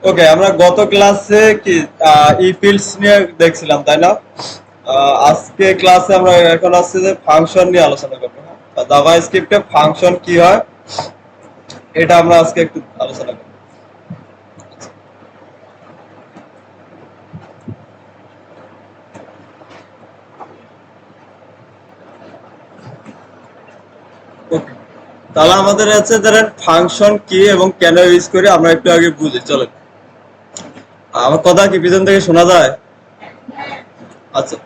ওকে, আমরা গত ক্লাসে কি ই ফিল্ডস নিয়ে দেখছিলাম, তাই না? আজকে ক্লাসে আমরা এখন আসছে যে ফাংশন নিয়ে আলোচনা করবো। জাভা স্ক্রিপ্টে ফাংশন কি হয় এটা আমরা আজকে একটু আলোচনা করবো। ওকে, তাহলে আমাদের আছে ধরেন ফাংশন কি এবং কেন ইউজ করি আমরা একটু আগে বুঝি, চলেন। আমার কথা কি পিছন থেকে শোনা যায়? আচ্ছা,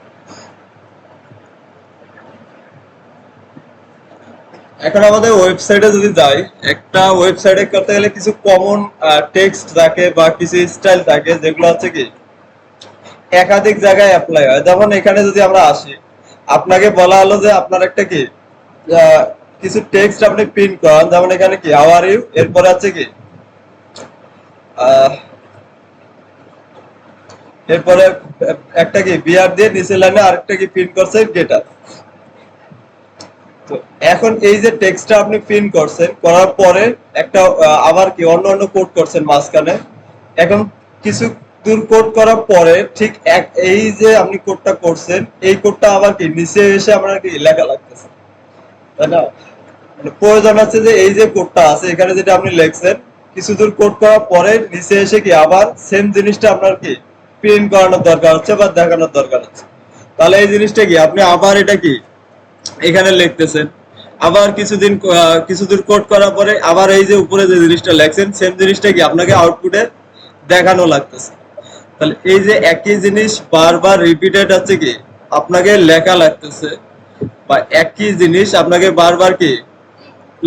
এখন আমাদের ওয়েবসাইটে যদি যাই, একটা ওয়েবসাইটে করতে গেলে কিছু কমন টেক্সট থাকে বা কিছু স্টাইল থাকে যেগুলো হচ্ছে কি একাধিক জায়গায় অ্যাপ্লাই হয়। যেমন এখানে যদি আমরা আসি, আপনাকে বলা হলো যে আপনার একটা কি আহ, কিছু টেক্সট আপনি প্রিন্ট করান, যেমন এখানে কি হাউ আর ইউ, এরপরে আছে কি আহ, এরপরে একটা কি বিআর দিয়ে নিচের লাইনে আরেকটা কি প্রিন্ট করছে গেটার। তো এখন এই যে টেক্সটটা আপনি প্রিন্ট করছেন, করার পরে একটা আবার কি অন্য অন্য কোড করছেন মাঝখানে। এখন কিছু দূর কোড করার পরে ঠিক এই যে আপনি কোডটা করছেন, এই কোডটা আবার কি নিচে এসে আপনার কি লেখা লাগতেছে, তাই না? মানে প্রয়োজন আছে যে এই যে কোডটা আছে এখানে যেটা আপনি লিখছেন, কিছু দূর কোড করার পরে নিচে এসে কি আবার সেম জিনিসটা আপনার কি প্রিন্ট করানোর দরকার হচ্ছে বা দেখানোর দরকার হচ্ছে। তাহলে এই জিনিসটা কি আপনি আবার এটা কি এখানে লিখতেছেন, আবার কিছুদিন কিছু দূর কোড করার পরে আবার এই যে উপরে যে জিনিসটা লেখছেন সেম জিনিসটা কি আপনাকে আউটপুটে দেখানো লাগতেছে। তাহলে এই যে একই জিনিস বারবার রিপিটেড হচ্ছে কি আপনাকে লেখা লাগতেছে, বা একই জিনিস আপনাকে বারবার কি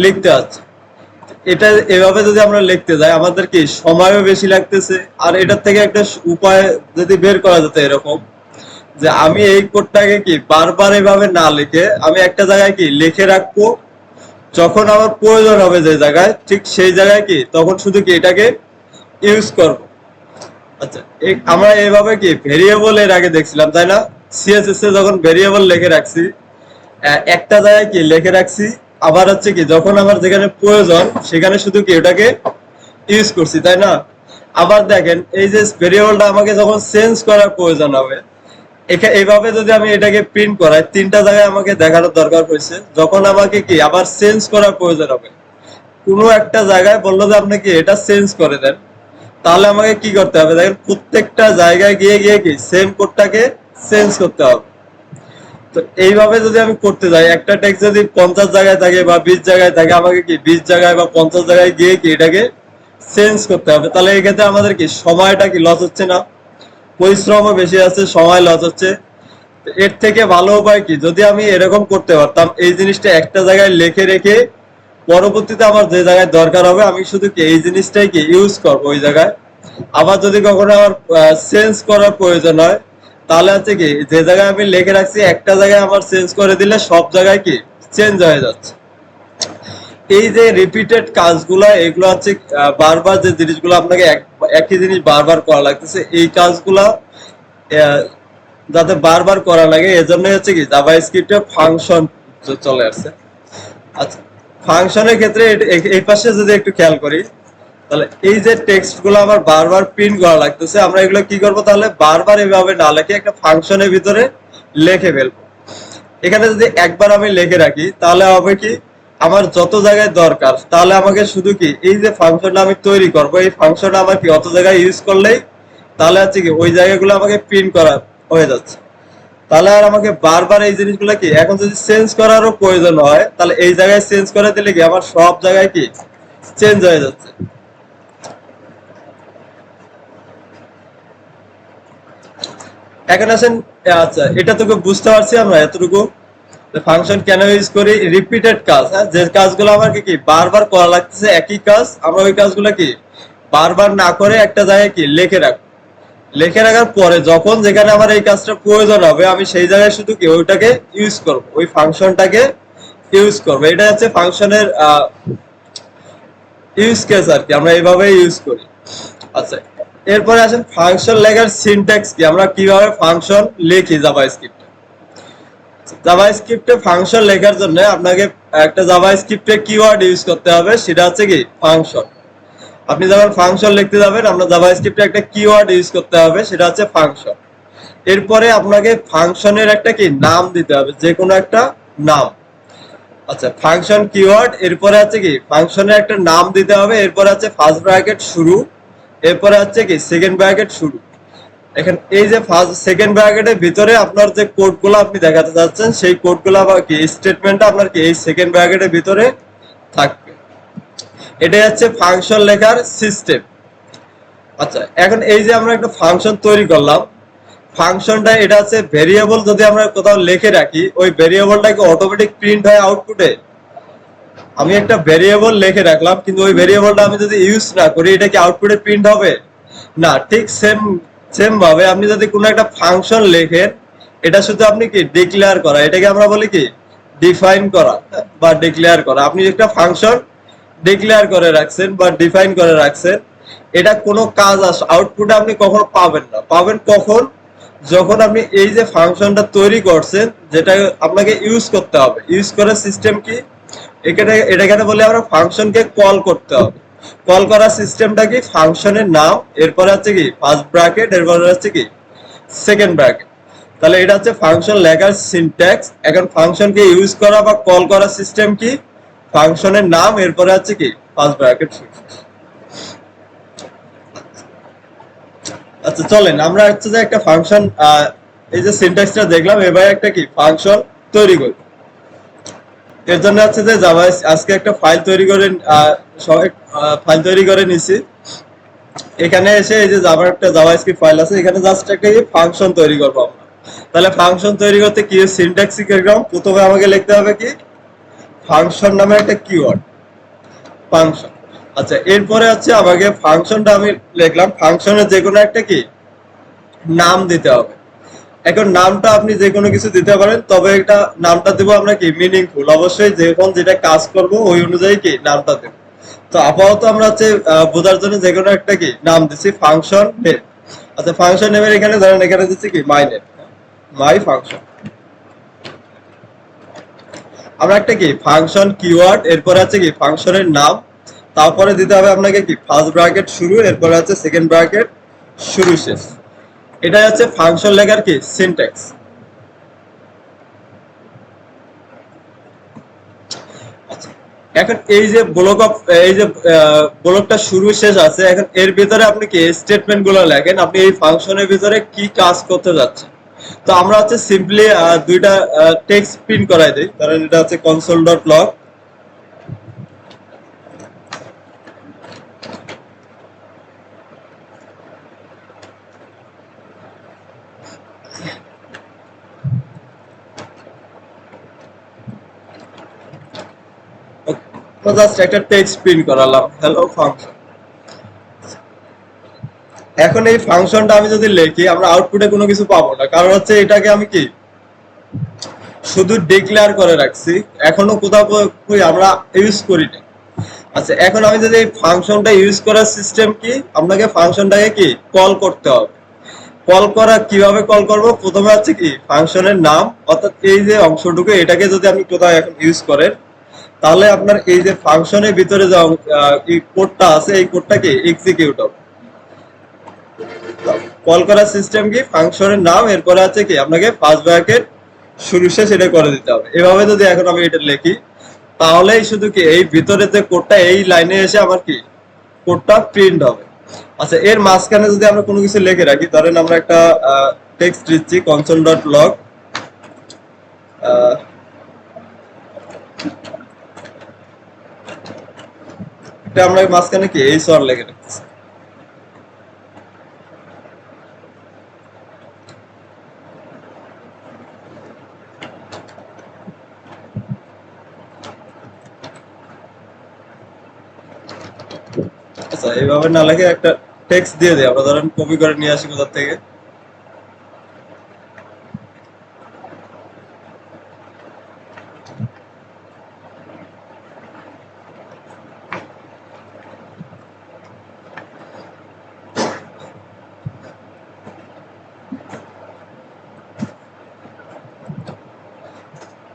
লিখতে হচ্ছে। এটা এভাবে যদি আমরা লিখতে যাই আমাদের কি সময়ও বেশি লাগতেছে। আর এটার থেকে একটা উপায় যদি বের করা যেত এরকম, যে আমি এই কোডটাকে কি বারবার এভাবে না লিখে আমি একটা জায়গায় কি লিখে রাখবো, যখন আমার প্রয়োজন হবে যে জায়গায় ঠিক সেই জায়গায় কি তখন শুধু কি এটাকে ইউজ করব। আচ্ছা, আমরা এইভাবে কি ভেরিয়েবল এর আগে দেখছিলাম, তাই না? সিএসএস এ যখন ভেরিয়েবল লিখে রাখছি, একটা জায়গায় কি লিখে রাখছি, আবার হচ্ছে কি যখন আমার যেখানে প্রয়োজন সেখানে শুধু কি এটাকে ইউজ করছি, তাই না? আবার দেখেন এই যে ভেরিয়েবলটা আমাকে যখন চেঞ্জ করার প্রয়োজন হবে, এইভাবে যদি আমি এটাকে প্রিন্ট করাই, তিনটা জায়গায় আমাকে দেখানোর দরকার পড়ছে। যখন আমাকে কি আবার চেঞ্জ করার প্রয়োজন হবে, কোনো একটা জায়গায় বললো যে আপনি কি এটা চেঞ্জ করে দেন, তাহলে আমাকে কি করতে হবে দেখেন, প্রত্যেকটা জায়গায় গিয়ে গিয়ে কি সেম কোডটাকে চেঞ্জ করতে হবে। তো এইভাবে যদি আমি করতে যাই, একটা টেক্সট যদি 50 জায়গায় থাকে বা 20 জায়গায় থাকে, আমাকে কি 20 জায়গায় বা 50 জায়গায় গিয়ে কি এটাকে চেঞ্জ করতে হবে। তাহলে এই ক্ষেত্রে আমাদের কি সময়টা কি লস হচ্ছে না? পরিশ্রমও বেশি আছে, সময় লস হচ্ছে। এর থেকে ভালো উপায় কি, যদি আমি এরকম করতে পারতাম, এই জিনিসটা একটা জায়গায় লিখে রেখে পরবর্তীতে আমার যে জায়গায় দরকার হবে আমি শুধু কি এই জিনিসটাই কি ইউজ করবো ওই জায়গায়। আবার যদি কখনো আমার চেঞ্জ করার প্রয়োজন হয়, তাহলে হচ্ছে কি যে জায়গায় আমি লিখে রাখছি একটা জায়গায় আমার চেঞ্জ করে দিলে সব জায়গায় কি চেঞ্জ হয়ে যাচ্ছে। এই যে রিপিটেড কাজগুলো, এগুলো হচ্ছে বারবার যে জিনিসগুলো আপনাকে একই জিনিস বারবার করা লাগতেছে, এই কাজগুলা আহ, যাতে বারবার করা লাগে এজন্য হচ্ছে কি জাভা স্ক্রিপ্টে ফাংশন চলে আসছে। আচ্ছা, ফাংশনের ক্ষেত্রে এই পাশে যদি একটু খেয়াল করি, তাহলে এই যে টেক্সট গুলো আমার বারবার প্রিন্ট করা লাগতেছে, আমরা এগুলো কি করবো তাহলে বারবার এভাবে না লিখে একটা ফাংশনের ভিতরে লিখে ফেলবো। এখানে যদি একবার আমি লিখে রাখি তাহলে হবে কি আমার যত জায়গায় দরকার, তাহলে আমাকে শুধু কি এই যে ফাংশনটা আমি তৈরি করব এই ফাংশনটা আমার কি অত জায়গায় ইউজ করলেই তাহলে হচ্ছে কি ওই জায়গাগুলো আমাকে প্রিন্ট করা হয়ে যাচ্ছে। তাহলে আর আমাকে বারবার এই জিনিসগুলো কি এখন যদি চেঞ্জ করারও প্রয়োজন হয়, তাহলে এই জায়গায় চেঞ্জ করে দিলে কি আমার সব জায়গায় কি চেঞ্জ হয়ে যাচ্ছে। এখন আসেন, আচ্ছা এটা তোকে বুঝতে পারছি আমরা এতটুকু, ফাংশন কেন ইউজ করি, রিপিটেড কাজ, হ্যাঁ যে কাজগুলো আমার কি বারবার করা লাগতেছে একই কাজ, আমরা ওই কাজগুলো কি বারবার না করে একটা জায়গায় কি লিখে রাখবো। লিখে রাখার পরে যখন যেখানে আমার এই কাজটা প্রয়োজন হবে আমি সেই জায়গায় শুধু কি ওইটাকে ইউজ করব, ওই ফাংশনটাকে ইউজ করবো। এটা হচ্ছে ফাংশনের ইউজ কেস আর কি, আমরা এইভাবে ইউজ করি। আচ্ছা, এরপরে আসেন ফাংশন লেখার সিনট্যাক্স কি, আমরা কিভাবে ফাংশন লিখি জাভা স্ক্রিপ্টে। জাভা স্ক্রিপ্টে ফাংশন লেখার জন্য আপনাকে একটা জাভা স্ক্রিপ্টে কিওয়ার্ড ইউজ করতে হবে, সেটা হচ্ছে কি ফাংশন। আপনি যখন ফাংশন লিখতে যাবেন, আমরা জাভাস্ক্রিপ্টে একটা কিওয়ার্ড ইউজ করতে হবে, সেটা হচ্ছে ফাংশন। এরপরে আপনাকে ফাংশনের একটা কি নাম দিতে হবে, যে কোনো একটা নাম। আচ্ছা, ফাংশন কিওয়ার্ড, এরপরে আছে কি ফাংশনের একটা নাম দিতে হবে, এরপরে আছে ফার্স্ট ব্র্যাকেট শুরু, এরপরে হচ্ছে কি সেকেন্ড ব্র্যাকেট শুরু। এখন এই যে ফার্স্ট সেকেন্ড ব্র্যাকেটের ভিতরে আপনার যে কোডগুলো আপনি দেখাতে চাচ্ছেন, সেই কোডগুলো বা কি স্টেটমেন্টটা আপনার কি এই সেকেন্ড ব্র্যাকেটের ভিতরে থাকবে। এটাই হচ্ছে ফাংশন লেখার সিস্টেম। আচ্ছা, এখন এই যে আমরা একটা ফাংশন তৈরি করলাম, ফাংশনটা এটা হচ্ছে ভেরিয়েবল, যদি আমরা কোথাও লিখে রাখি ওই ভেরিয়েবলটা কি অটোমেটিক প্রিন্ট হয় আউটপুটে? আমি একটা ভেরিয়েবল লিখে রাখলাম, কিন্তু ওই ভেরিয়েবলটা আমি যদি ইউজ না করি, এটা কি আউটপুটে প্রিন্ট হবে? না। ঠিক সেম সেম ভাবে আপনি যদি কোনো একটা ফাংশন লেখেন, এটা শুধু আপনি কি ডিক্লেয়ার করা, এটাকে আমরা বলি কি ডিফাইন করা বা ডিক্লেয়ার করা। আপনি একটা ফাংশন ডিক্লেয়ার করে রাখছেন বা ডিফাইন করে রাখছেন, এটা কোনো কাজ আউটপুটে আপনি কখনো পাবেন না। পাবেন কখন? যখন আপনি এই যে ফাংশনটা তৈরি করছেন, যেটা আপনাকে ইউজ করতে হবে, ইউজ করার সিস্টেম কি, এখানে বলে আমরা ফাংশনকে কল করতে হবে। কল করার সিস্টেমটা কি, ফাংশনের নাম, এরপরে হচ্ছে কি ফার্স্ট ব্র্যাকেট, এরপরে হচ্ছে কি সেকেন্ড ব্র্যাকেট। তাহলে এটা হচ্ছে ফাংশন লেখার সিনট্যাক্স। এখন ফাংশনকে ইউজ করা বা কল করার সিস্টেম কি, ফাংশনের নাম, এরপরে হচ্ছে কি ফার্স্ট ব্র্যাকেট। আচ্ছা, চলেন আমরা হচ্ছে যে একটা ফাংশন, এই যে সিনট্যাক্সটা দেখলাম, এবার একটা কি ফাংশন তৈরি করি। এর জন্য হচ্ছে যে জাভা আজকে একটা ফাইল তৈরি করে সবাই ফাইল তৈরি করে নিছি। এখানে এসে এই যে জাভাস্ক্রিপ্ট ফাইল আছে, এখানে জাস্ট একটা ফাংশন তৈরি করবো আমরা। তাহলে ফাংশন তৈরি করতে কি সিনট্যাক্স শিখলাম, প্রথমে আমাকে লিখতে হবে কি ফাংশন নামে একটা কিওয়ার্ড, ফাংশন। আচ্ছা, এরপরে হচ্ছে আমাকে ফাংশনটা আমি লিখলাম, ফাংশনের যে কোনো একটা কি নাম দিতে হবে। এখন নামটা আপনি যে কোনো কিছু দিতে পারেন, তবে এটা নামটা দেবো আমরা কি মিনিংফুল, অবশ্যই যখন যেটা কাজ করব ওই অনুযায়ী কি নামটা দেবো। তো আপাতত আমরা হচ্ছে বোঝার জন্য যে কোনো একটা কি নাম দিচ্ছি ফাংশন নেম। আচ্ছা, ফাংশন নেমের এখানে ধরেন এখানে দিচ্ছি কি মাই নেম, মাই ফাংশন। আমরা একটা কি ফাংশন কিওয়ার্ড, এরপরে আছে কি ফাংশনের নাম, তারপরে দিতে হবে আপনাকে কি ফার্স্ট ব্র্যাকেট শুরু, এরপরে আছে সেকেন্ড ব্র্যাকেট শুরু শেষ। এটাই হচ্ছে ফাংশন লেখার কি সিনট্যাক্স। এখন এই যে ব্লক অফ, এই যে ব্লকটা শুরু শেষ আছে, এখন এর ভিতরে আপনি কি স্টেটমেন্ট গুলো লেখেন, আপনি এই ফাংশনের ভিতরে কি কাজ করতে যাচ্ছেন। তো আমরা হচ্ছে সিম্পলি দুইটা টেক্সট প্রিন্ট করাই দিই, কারণ এটা হচ্ছে কনসোল ডট লগ। জাস্ট একটা টেক্সট প্রিন্ট করালাম, হ্যালো ফাংশন। এখন এই ফাংশনটা আমি যদি লিখি, আমরা আউটপুটে কোনো কিছু পাবো না, কারণ হচ্ছে এটাকে আমি কি শুধু ডিক্লেয়ার করে রাখছি, এখনো কোথাও আমরা ইউজ করি না। আচ্ছা, এখন আমি যদি এই ফাংশনটা ইউজ করার সিস্টেম কি, আপনাকে ফাংশনটাকে কি কল করতে হবে। কল করা কিভাবে কল করব, প্রথমে হচ্ছে কি ফাংশনের নাম, অর্থাৎ এই যে অংশটুকু, এটাকে যদি আপনি কোথাও এখন ইউজ করেন, তাহলে আপনার এই যে ফাংশনের ভিতরে যে এই কোডটা আছে, এই কোডটা কি এক্সিকিউট হবে। কল করার সিস্টেম কি ফাংশনের নাম, এরপরে আছে কি আপনাকে ফার্স্ট ব্র্যাকেট শুরু শেষ এটা করে দিতে হবে। এভাবে যদি এখন আমি এটা লিখি, তাহলেই শুধু কি এই ভিতরে যে কোডটা এই লাইনে এসে আমার কি কোডটা প্রিন্ট হবে। আচ্ছা, এর মাঝখানে যদি আমরা কোনো কিছু লিখে রাখি, ধরেন আমরা একটা টেক্সট দিচ্ছি কনসোল ডট লগ, এটা আমরা মাঝখানে কি এই সর লিখে রাখছি। আচ্ছা, এইভাবে না লিখে একটা টেক্সট দিয়ে দিই আমরা, ধরেন কপি করে নিয়ে আসি কোথা থেকে।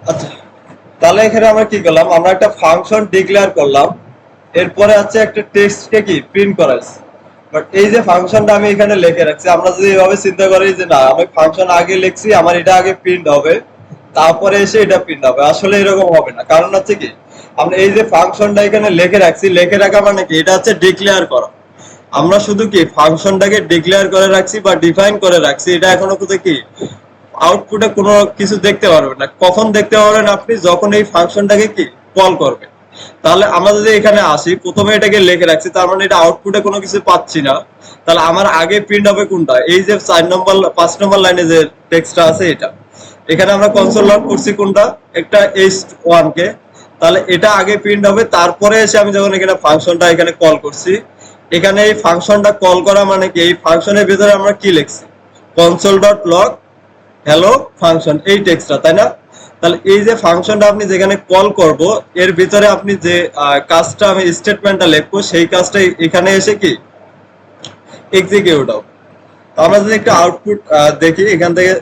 আচ্ছা, তাহলে এখানে আমরা কি করলাম, আমরা একটা ফাংশন ডিক্লেয়ার করলাম, এরপরে আছে একটা টেক্সটকে কি প্রিন্ট করাইছি। বাট এই যে ফাংশনটা আমি এখানে লিখে রাখছি, আমরা যদি এভাবে চিন্তা করি যে না আমি ফাংশন আগে লিখছি, আমার এটা আগে প্রিন্ট হবে তারপরে এসে এটা প্রিন্ট হবে, আসলে এরকম হবে না। কারণ হচ্ছে কি আমরা এই যে ফাংশনটা এখানে লিখে রাখছি, লিখে রাখা মানে কি এটা হচ্ছে ডিক্লেয়ার করা। আমরা শুধু কি ফাংশনটাকে ডিক্লেয়ার করে রাখছি বা ডিফাইন করে রাখছি, এটা এখনো কোথাও কি আউটপুটে কোনো কিছু দেখতে পারবেন না। কখন দেখতে পারবেন আপনি? যখন এই ফাংশনটাকে কি কল করবে। তাহলে আমরা যদি এখানে আসি, প্রথমে এটাকে লিখে রাখছি, তার মানে এটা আউটপুটে কোনো কিছু পাচ্ছি না। তাহলে আমার আগে প্রিন্ট হবে কোনটা? এই যে 5 নম্বর লাইনে যে টেক্সটটা আছে এটা। এখানে আমরা কনসোল লগ করছি কোনটা? একটা h1 কে। তাহলে এটা আগে প্রিন্ট হবে, তারপরে এসে আমি যখন এখানে ফাংশনটা এখানে কল করছি, এখানে এই ফাংশনটা কল করা মানে কি এই ফাংশনের ভিতরে আমরা কি লিখছি? Console dot log hello function, এই টেক্সটটা, তাই না? তাহলে এই যে ফাংশনটা আপনি যেখানে কল করব, এর ভিতরে আপনি যে কাজটা আমি স্টেটমেন্টটা লিখবো, সেই কাজটা এখানে এসে কি এক্সিকিউট হবে। তো আমরা যদি একটা আউটপুট দেখি এখান থেকে,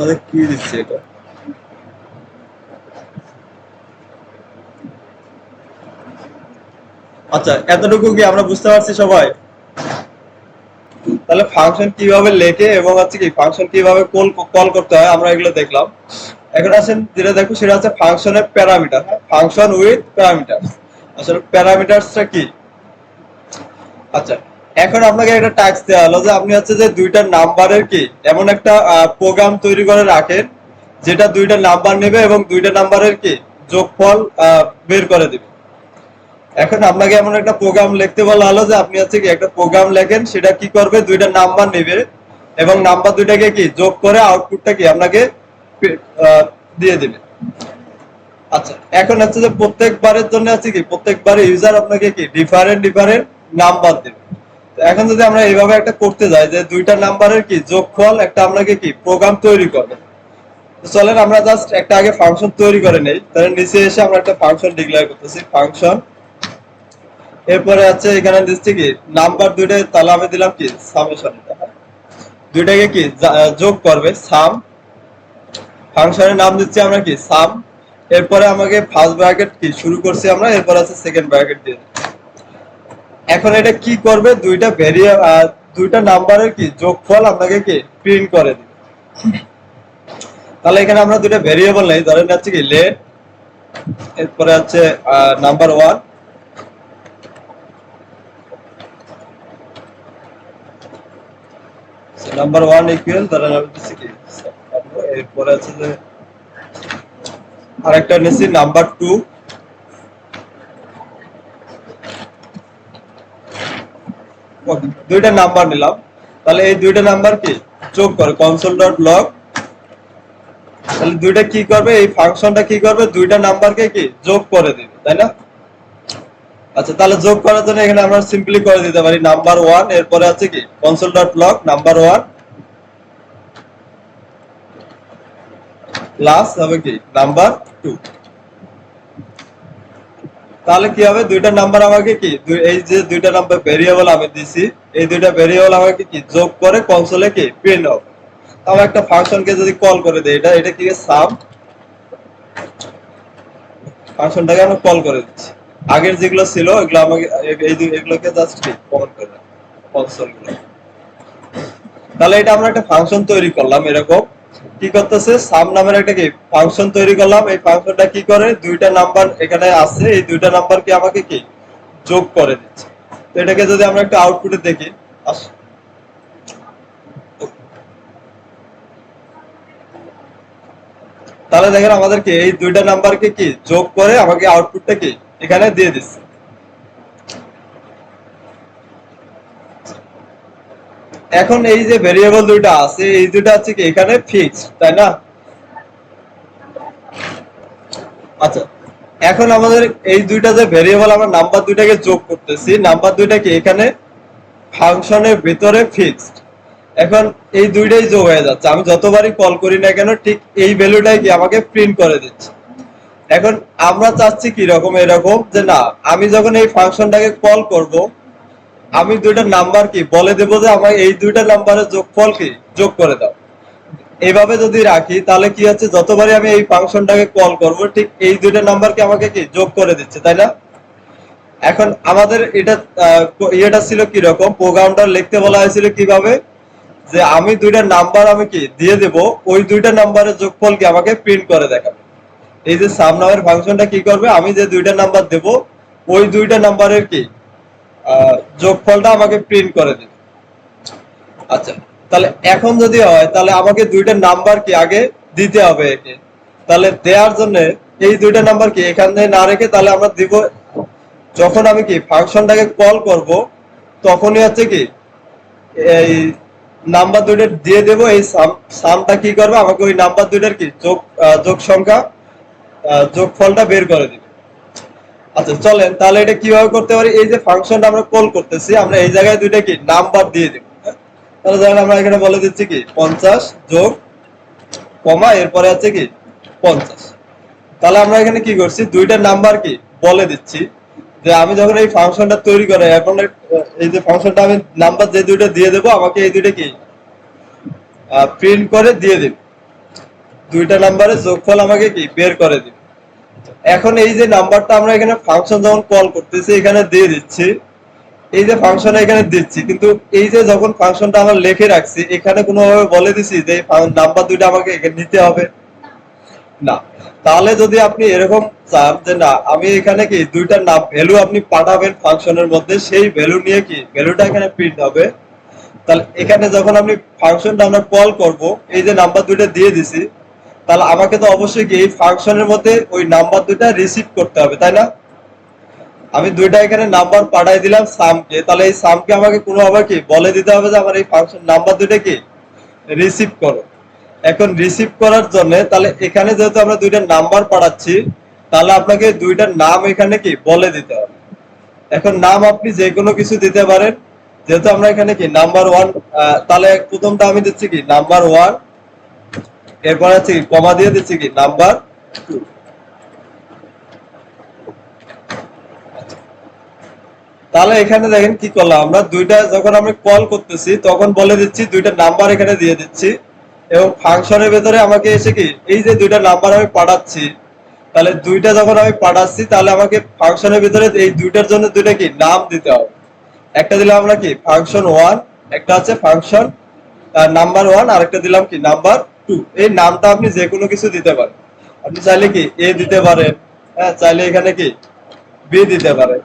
আমাদের কি দিচ্ছে এটা? আচ্ছা, এতটুকু কি আমরা বুঝতে পারছি সবাই? তাহলে ফাংশন কিভাবে লেখে এবং হচ্ছে কি ফাংশন কিভাবে কল করতে হয় আমরা এগুলো দেখলাম। এখন আসেন যেটা দেখো সেটা হচ্ছে ফাংশনের প্যারামিটার। ফাংশন উইথ প্যারামিটার, আসলে প্যারামিটারসটা কি? আচ্ছা, এখন আপনাকে একটা টাস্ক দেওয়া হলো যে আপনি হচ্ছে যে দুইটা নাম্বারের কি এমন একটা প্রোগ্রাম তৈরি করে রাখেন, যেটা দুইটা নাম্বার নেবে এবং দুইটা নাম্বারের কি যোগফল বের করে দিবে। এখন আপনাকে এমন একটা প্রোগ্রাম লিখতে বলা হলো যে আপনি হচ্ছে কি একটা প্রোগ্রাম লেখেন, সেটা কি করবে দুইটা নাম্বার নেবে এবং নাম্বার দুইটাকে কি যোগ করে আউটপুটটা কি আপনাকে দিয়ে দিবে। আচ্ছা, এখন হচ্ছে যে প্রত্যেকবারের জন্য আছে কি প্রত্যেকবারে ইউজার আপনাকে কি ডিফারেন্ট ডিফারেন্ট নাম্বার দেবে। তো এখন যদি আমরা এইভাবে একটা করতে যাই যে দুইটা নাম্বারের কি যোগফল একটা আপনাকে কি প্রোগ্রাম তৈরি করবে, চলেন আমরা জাস্ট একটা আগে ফাংশন তৈরি করে নেই। তাহলে নিচে এসে আমরা একটা ফাংশন ডিক্লেয়ার করতেছি, ফাংশন। এরপরে আছে এখানে দিচ্ছি কি নাম্বার দুইটা, তাহলে আমি দিলাম কি সামেশন, দুইটাকে কি যোগ করবে সাম। ফাংশনের নাম দিচ্ছি আমরা কি সাম। এরপরে আমাকে ফার্স্ট ব্র্যাকেট কি শুরু করছি আমরা, এরপর আছে সেকেন্ড ব্র্যাকেট দিয়ে। এখন এটা কি করবে? দুইটা দুইটা নাম্বারের কি যোগফল আপনাকে কি প্রিন্ট করে দিবে। তাহলে এখানে আমরা দুইটা ভেরিয়েবল নেই, ধরেন হচ্ছে কি লেট, এরপরে আছে নাম্বার 1, নাম্বার 1 ইকুয়াল, ধরেন আমি দিচ্ছি কি, এরপরে আছে যে আরেকটা নিচ্ছি নাম্বার 2, দুইটা নাম্বার নিলাম। তাহলে এই দুইটা নাম্বার কি যোগ করে কনসোল ডট লগ, তাহলে দুইটা কি করবে এই ফাংশনটা কি করবে দুইটা নাম্বারকে কি যোগ করে দিবে, তাই না? আচ্ছা, তাহলে যোগ করার জন্য এখানে আমরা সিম্পলি করে দিতে পারি নাম্বার 1, এরপরে আছে কি console dot log number 1 plus হবে কি নাম্বার 2। তাহলে কি হবে দুইটা নাম্বার আমাকে কি এই যে দুইটা নাম্বার ভেরিয়েবল আমি দিছি, এই দুইটা ভেরিয়েবল আমাকে কি যোগ করে কনসোলে কি প্রিন্ট হবে। তাহলে একটা ফাংশনকে যদি কল করে দেই, এটা এটা কি সাম, ফাংশনটাকে আমরা কল করে দিচ্ছি। আগের যেগুলো ছিল এগুলো আমাকে এগুলোকে জাস্ট কি কমেন্ট করে দাও কনসোল গুলো। তাহলে এটা আমরা একটা ফাংশন তৈরি করলাম এরকম, কি করতেছে সাম নামের একটা কি ফাংশন তৈরি করলাম। এই ফাংশনটা কি করে দুইটা নাম্বার এখানে আছে, এই দুইটা নাম্বারকে আমাকে কি যোগ করে দিচ্ছে। তো এটাকে যদি আমরা একটা আউটপুটে দেখি, তাহলে দেখেন আমাদেরকে এই দুইটা নাম্বারকে কি যোগ করে আমাকে আউটপুটটা কি এখানে দিয়ে দিচ্ছে। এখন এই যে ভেরিয়েবল দুইটা আছে এই দুইটা আছে কি এখানে ফিক্সড, তাই না? আচ্ছা, এখন আমাদের এই দুইটা যে ভেরিয়েবল আমরা নাম্বার দুইটাকে যোগ করতেছি, নাম্বার দুইটা কি এখানে ফাংশনের ভিতরে ফিক্সড। এখন এই দুইটাই যোগ হয়ে যাচ্ছে, আমি যতবারই কল করি না কেন ঠিক এই ভ্যালুটাই কি আমাকে প্রিন্ট করে দিচ্ছে। এখন আমরা চাচ্ছি কি রকম, এরকম যে না, আমি যখন এই ফাংশনটাকে কল করব, আমি দুইটা নাম্বার কি বলে দেবো যে আমার এই দুইটা নাম্বারের যোগফল কি যোগ করে দাও। এভাবে যদি রাখি তাহলে কি হচ্ছে, যতবারই আমি এই ফাংশনটাকে কল করব ঠিক এই দুইটা নাম্বারকে আমাকে কি যোগ করে দিচ্ছে, তাই না? এখন আমাদের এটা ইয়েটা ছিল কি রকম, প্রোগ্রামটা লিখতে বলা হয়েছিল কিভাবে, যে আমি দুইটা নাম্বার আমি কি দিয়ে দেব, ওই দুইটা নাম্বারের যোগফল কি আমাকে প্রিন্ট করে দেখাবে। এই যে সাম নামের ফাংশনটা কি করবে, আমি যে দুইটা নাম্বার দেব ওই দুইটা নাম্বারের কি যোগফলটা আমাকে প্রিন্ট করে দেবে। আচ্ছা, তাহলে এখন যদি হয় তাহলে আমাকে দুইটা নাম্বার কি আগে দিতে হবে একে। তাহলে দেওয়ার জন্য এই দুইটা নাম্বার কি এখানে না রেখে তাহলে আমরা দিব, যখন আমি কি ফাংশনটাকে কল করব তখনই হচ্ছে কি এই নাম্বার দুইটা দিয়ে দেব, এই সামটা কি করবে আমাকে ওই নাম্বার দুইটার কি যোগ সংখ্যা যোগফলটা বের করে দিবে। আচ্ছা চলেন তাহলে এটা কিভাবে করতে পারি, এই যে ফাংশনটা আমরা কল করতেছি আমরা এই জায়গায় দুইটা কি নাম্বার দিয়ে দেব। তাহলে ধরেন আমরা এখানে বলে দিচ্ছি কি 50 যোগ কমা এরপরে আছে কি 50। তাহলে আমরা এখানে কি করছি, দুইটা নাম্বার কি বলে দিচ্ছি, যে আমি যখন এই ফাংশনটা তৈরি করে এখন এই যে ফাংশনটা আমি নাম্বার যে দুইটা দিয়ে দেবো আমাকে এই দুইটা কি প্রিন্ট করে দিয়ে দিবে, দুইটা নাম্বারের যোগফল আমাকে কি বের করে দিবে। এখন এই যে নাম্বারটা আমরা এখানে ফাংশন যখন কল করতেছি এখানে দিয়ে দিচ্ছি, এই যে ফাংশন এখানে দিচ্ছি, কিন্তু এই যে যখন ফাংশনটা আমরা লিখে রাখছি এখানে কোনোভাবে বলে দিছি যে নাম্বার দুইটা আমাকে এখানে নিতে হবে না। তাহলে যদি আপনি এরকম চান যে না আমি এখানে কি দুইটা নাম ভ্যালু আপনি পাঠাবেন ফাংশনের মধ্যে, সেই ভ্যালু নিয়ে কি ভ্যালুটা এখানে প্রিন্ট হবে, তাহলে এখানে যখন আপনি ফাংশনটা আমরা কল করব এই যে নাম্বার দুইটা দিয়ে দিছি, তাহলে আমাকে তো অবশ্যই কি এই ফাংশনের মধ্যে ওই নাম্বার দুইটা রিসিভ করতে হবে, তাই না? আমি দুইটা এখানে নাম্বার পাঠাই দিলাম সামকে, তাহলে এই সামকে আমাকে কোনোভাবে কি বলে দিতে হবে যে আমার এই ফাংশন নাম্বার দুইটা কি রিসিভ করো। এখন রিসিভ করার জন্য তাহলে এখানে যেহেতু আমরা দুইটা নাম্বার পাঠাচ্ছি তাহলে আপনাকে দুইটার নাম এখানে কি বলে দিতে হবে। এখন নাম আপনি যে কোনো কিছু দিতে পারেন, যেহেতু আমরা এখানে কি নাম্বার ওয়ান, তাহলে প্রথমটা আমি দিচ্ছি কি নাম্বার ওয়ান, এরপর আছে কি কমা দিয়ে দিচ্ছি কি নাম্বার টু। তাহলে এখানে দেখেন কি করলাম, আমরা দুইটা যখন আমরা কল করতেছি তখন বলে দিচ্ছি দুইটা নাম্বার এখানে দিয়ে দিচ্ছি, এবং ফাংশনের ভেতরে আমাকে এসে কি এই যে দুইটা নাম্বার আমি পাঠাচ্ছি, তাহলে দুইটা যখন আমি পাঠাচ্ছি তাহলে আমাকে ফাংশনের ভিতরে এই দুইটার জন্য দুইটা কি নাম দিতে হবে। একটা দিলাম আমরা কি ফাংশন ওয়ান, একটা আছে ফাংশন নাম্বার ওয়ান, আর একটা দিলাম কি নাম্বার টু। এই নামটা আপনি যে কোনো কিছু দিতে পারেন, আপনি চাইলে কি এ দিতে পারেন, হ্যাঁ চাইলে এখানে কি বি দিতে পারেন।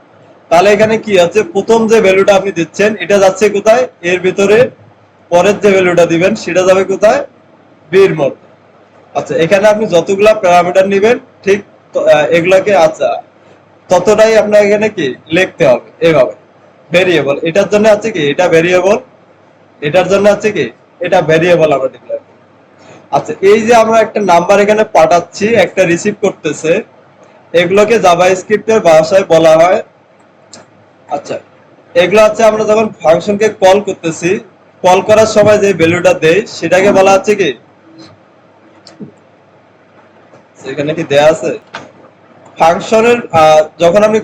তাহলে এখানে কি আছে, প্রথম যে ভ্যালুটা আপনি দিচ্ছেন এটা যাচ্ছে কোথায় এর ভিতরে, পরের যে ভ্যালুটা দিবেন সেটা যাবে কোথায় বির মধ্যে। আচ্ছা এখানে আপনি যতগুলা প্যারামিটার নেবেন ঠিক এগুলাকে আচ্ছা ততটাই আপনার এখানে কি লিখতে হবে এইভাবে। ভেরিয়েবল এটার জন্য আছে কি এটা ভেরিয়েবল, এটার জন্য আছে কি এটা ভেরিয়েবল আমরা ডিক্লেয়ার করি। আচ্ছা এই যে আমরা একটা নাম্বার এখানে পাঠাচ্ছি একটা রিসিভ করতেছে, এগুলোকে জাভাস্ক্রিপ্টের ভাষায় বলা হয়, আচ্ছা এগুলো হচ্ছে আমরা যখন ফাংশনকে কল করতেছি কল করার সময় যে ভ্যালুটা দেই সেটাকে বলা হচ্ছে কি, এখানে কি দেয়া আছে ফাংশনের যখন আপনি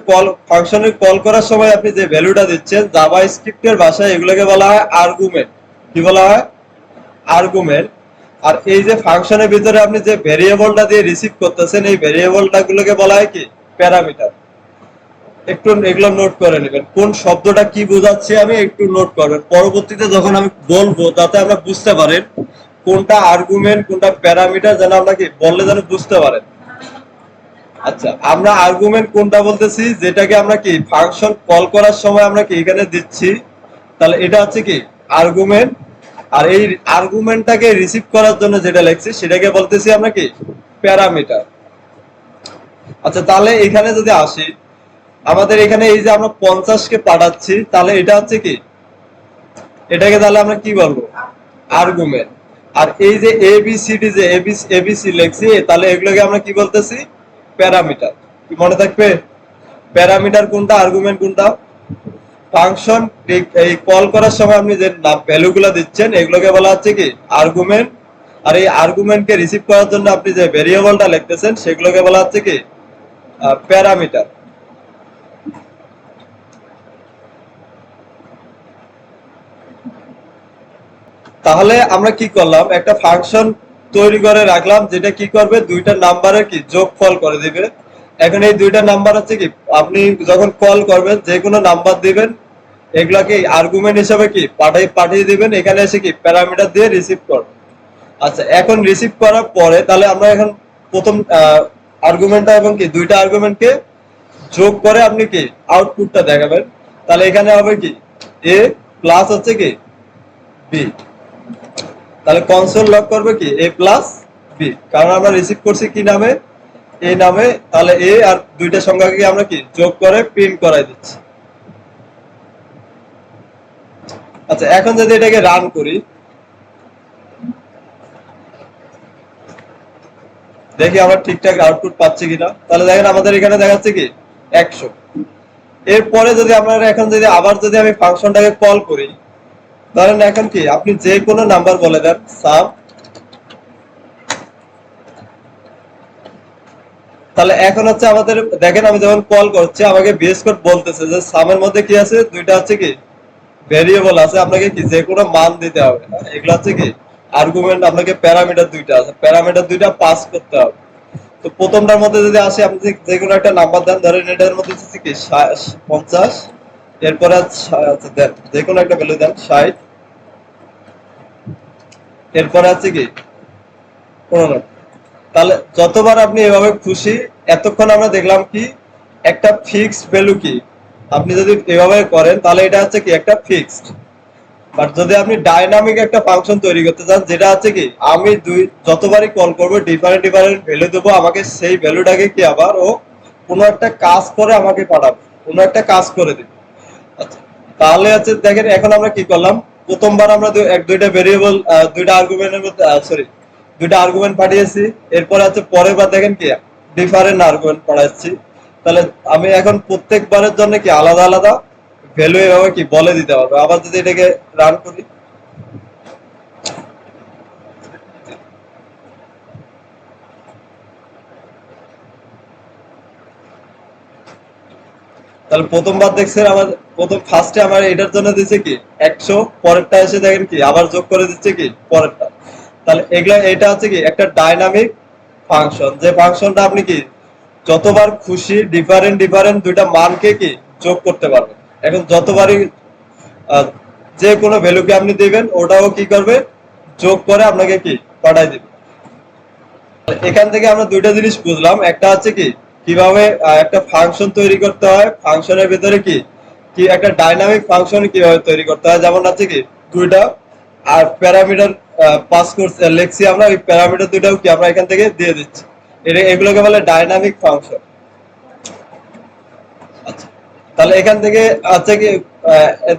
ফাংশনের কল করার সময় আপনি যে ভ্যালুটা দিচ্ছেন জাভাস্ক্রিপ্টের ভাষায় এগুলোকে বলা হয় আর্গুমেন্ট। কি বলা হয়? আর্গুমেন্ট। আর এই যে ফাংশনের ভিতরে আপনি যে ভেরিয়েবলটা দিয়ে রিসিভ করতেছেন এই ভেরিয়েবলটা গুলোকে বলা হয় কি প্যারামিটার। একটু এগুলো নোট করে নেবেন, কোন শব্দটা কি বোঝাচ্ছে আমি একটু নোট করবেন, পরবর্তীতে যখন আমি বলবো যাতে আমরা বুঝতে পারেন কোনটা আর্গুমেন্ট কোনটা প্যারামিটার, যেন আমরা কি বললে যেন বুঝতে পারেন। আচ্ছা আমরা আর্গুমেন্ট কোনটা বলতেছি, যেটাকে আমরা কি ফাংশন কল করার সময় আমরা কি এখানে দিচ্ছি, তাহলে এটা হচ্ছে কি আর্গুমেন্ট। আর এই আর্গুমেন্টটাকে রিসিভ করার জন্য যেটা লিখছি সেটাকে বলতেছি আমরা কি প্যারামিটার। আচ্ছা তাহলে এখানে যদি আসি, আমাদের এখানে এই যে আমরা 50 কে পাঠাচ্ছি তাহলে এটা হচ্ছে কি, এটাকে তাহলে আমরা কি বলবো আর্গুমেন্ট। আর এই যে এবিসিডি যে এবিসি লিখছি তাহলে এগুলোকে আমরা কি বলতেছি প্যারামিটার। কি মনে থাকবে প্যারামিটার কোনটা আর্গুমেন্ট কোনটা? ফাংশন এই কল করার সময় আপনি যে ভ্যালুগুলো দিচ্ছেন এগুলোকে বলা হচ্ছে কি আর্গুমেন্ট, আর এই আর্গুমেন্টকে রিসিভ করার জন্য আপনি যে ভেরিয়েবলটা লিখতেছেন সেগুলোকে বলা হচ্ছে কি প্যারামিটার। তাহলে আমরা কি করলাম, একটা ফাংশন তৈরি করে রাখলাম যেটা কি করবে, দুইটা নাম্বারের কি যোগফল করে দিবে। এখন এই দুইটা নাম্বার হচ্ছে কি, আপনি যখন কল করবেন যে কোনো নাম্বার দিবেন, এগুলাকে আর্গুমেন্ট হিসাবে কি পাঠিয়ে দিবেন, এখানে এসে কি প্যারামিটার দিয়ে রিসিভ করবেন। আচ্ছা, এখন রিসিভ করার পরে তাহলে আমরা এখন প্রথম আর্গুমেন্টটা এবং কি দুইটা আর্গুমেন্টকে যোগ করে আপনি কি আউটপুটটা দেখাবেন। তাহলে এখানে হবে কি এ প্লাস হচ্ছে কি বি। তাহলে কনসোল লক করবে কি এ প্লাস বি, কারণ আমরা রিসিভ করছি কি নামে, এ নামে। তাহলে এ আর দুইটা সংখ্যাকে আমরা কি যোগ করে প্রিন্ট করাই দিচ্ছি। আচ্ছা, এখন যদি এটাকে রান করি, দেখি আমরা ঠিকঠাক আউটপুট পাচ্ছি কিনা। তাহলে দেখেন আমাদের এখানে দেখাচ্ছে কি 100। এরপরে যদি আমরা এখন যদি আবার যদি আমি ফাংশনটাকে কল করি, ধরেন এখন কি আপনি যে কোনো নাম্বার বলে দেন সাম। তাহলে এখন হচ্ছে আমাদের দেখেন আমি যখন কল করছি আমাকে বিএস কোড বলতেছে যে সামের মধ্যে কি আছে, দুইটা হচ্ছে কি ভেরিয়েবল আছে, আপনাকে কি যে কোনো মান দিতে হবে। এগুলো হচ্ছে কি আর্গুমেন্ট, আপনাকে প্যারামিটার দুইটা আছে, প্যারামিটার দুইটা পাস করতে হবে। তো প্রথমটার মধ্যে যদি আসে, আপনি যে কোনো একটা নাম্বার দেন, ধরেন এটার মধ্যে হচ্ছে কি 50, এরপরে দেন যে কোনো একটা ভ্যালু দেন 60, এরপরে আছে কি 15। তাহলে যতবার আপনি এভাবে খুশি, এতক্ষণ আমরা দেখলাম কি একটা ফিক্সড ভ্যালু কি, আপনি যদি এভাবে করেন তাহলে এটা হচ্ছে কি একটা ফিক্সড। বাট যদি আপনি ডাইনামিক একটা ফাংশন তৈরি করতে চান, যেটা আছে কি আমি যতবারই কল করবো ডিফারেন্ট ডিফারেন্ট ভ্যালু দেবো, আমাকে সেই ভ্যালুটাকে কি আবার ও কোনো একটা কাজ করে আমাকে পাঠাবে, কোনো একটা কাজ করে দিবে। আচ্ছা, তাহলে হচ্ছে দেখেন এখন আমরা কি করলাম, প্রথমবার আমরা দুইটা ভেরিয়েবল, দুইটা আর্গুমেন্টের মধ্যে সরি দুইটা আর্গুমেন্ট পাঠিয়েছি। এরপরে হচ্ছে পরের বার দেখেন কি ডিফারেন্ট আর্গুমেন্ট পাঠাচ্ছি। তাহলে আমি এখন প্রত্যেকবারের জন্য কি আলাদা আলাদা ভ্যালু এভাবে কি বলে দিতে পারবো। আবার যদি এটাকে রান করি, তাহলে প্রথমবার দেখছেন আমার প্রথম ফার্স্টে আমার এটার জন্য দিচ্ছে কি 100, পরেরটা এসে দেখেন কি আবার যোগ করে দিচ্ছে কি পরেরটা। তাহলে এগুলা এটা হচ্ছে কি একটা ডাইনামিক ফাংশন, যে ফাংশনটা আপনি কি যতবার খুশি ডিফারেন্ট ডিফারেন্ট দুইটা মানকে কি যোগ করতে পারবেন। এখন যতবারই আহ, যে কোনো ভ্যালুকে আপনি দিবেন, ওটাও কি করবে যোগ করে আপনাকে কি পাঠাই দিবে। এখান থেকে আমরা দুইটা জিনিস বুঝলাম, একটা হচ্ছে কি কিভাবে একটা ফাংশন তৈরি করতে হয়, ফাংশনের ভিতরে কি কি একটা ডাইনামিক ফাংশন কিভাবে তৈরি করতে হয়। যেমন হচ্ছে কি দুইটা আর প্যারামিটার পাস করছে লিখছি আমরা, ওই প্যারামিটার দুইটাও কি আমরা এখান থেকে দিয়ে দিচ্ছি। এটা এগুলোকে বলে ডাইনামিক ফাংশন। আচ্ছা, তাহলে এখান থেকে আছে কি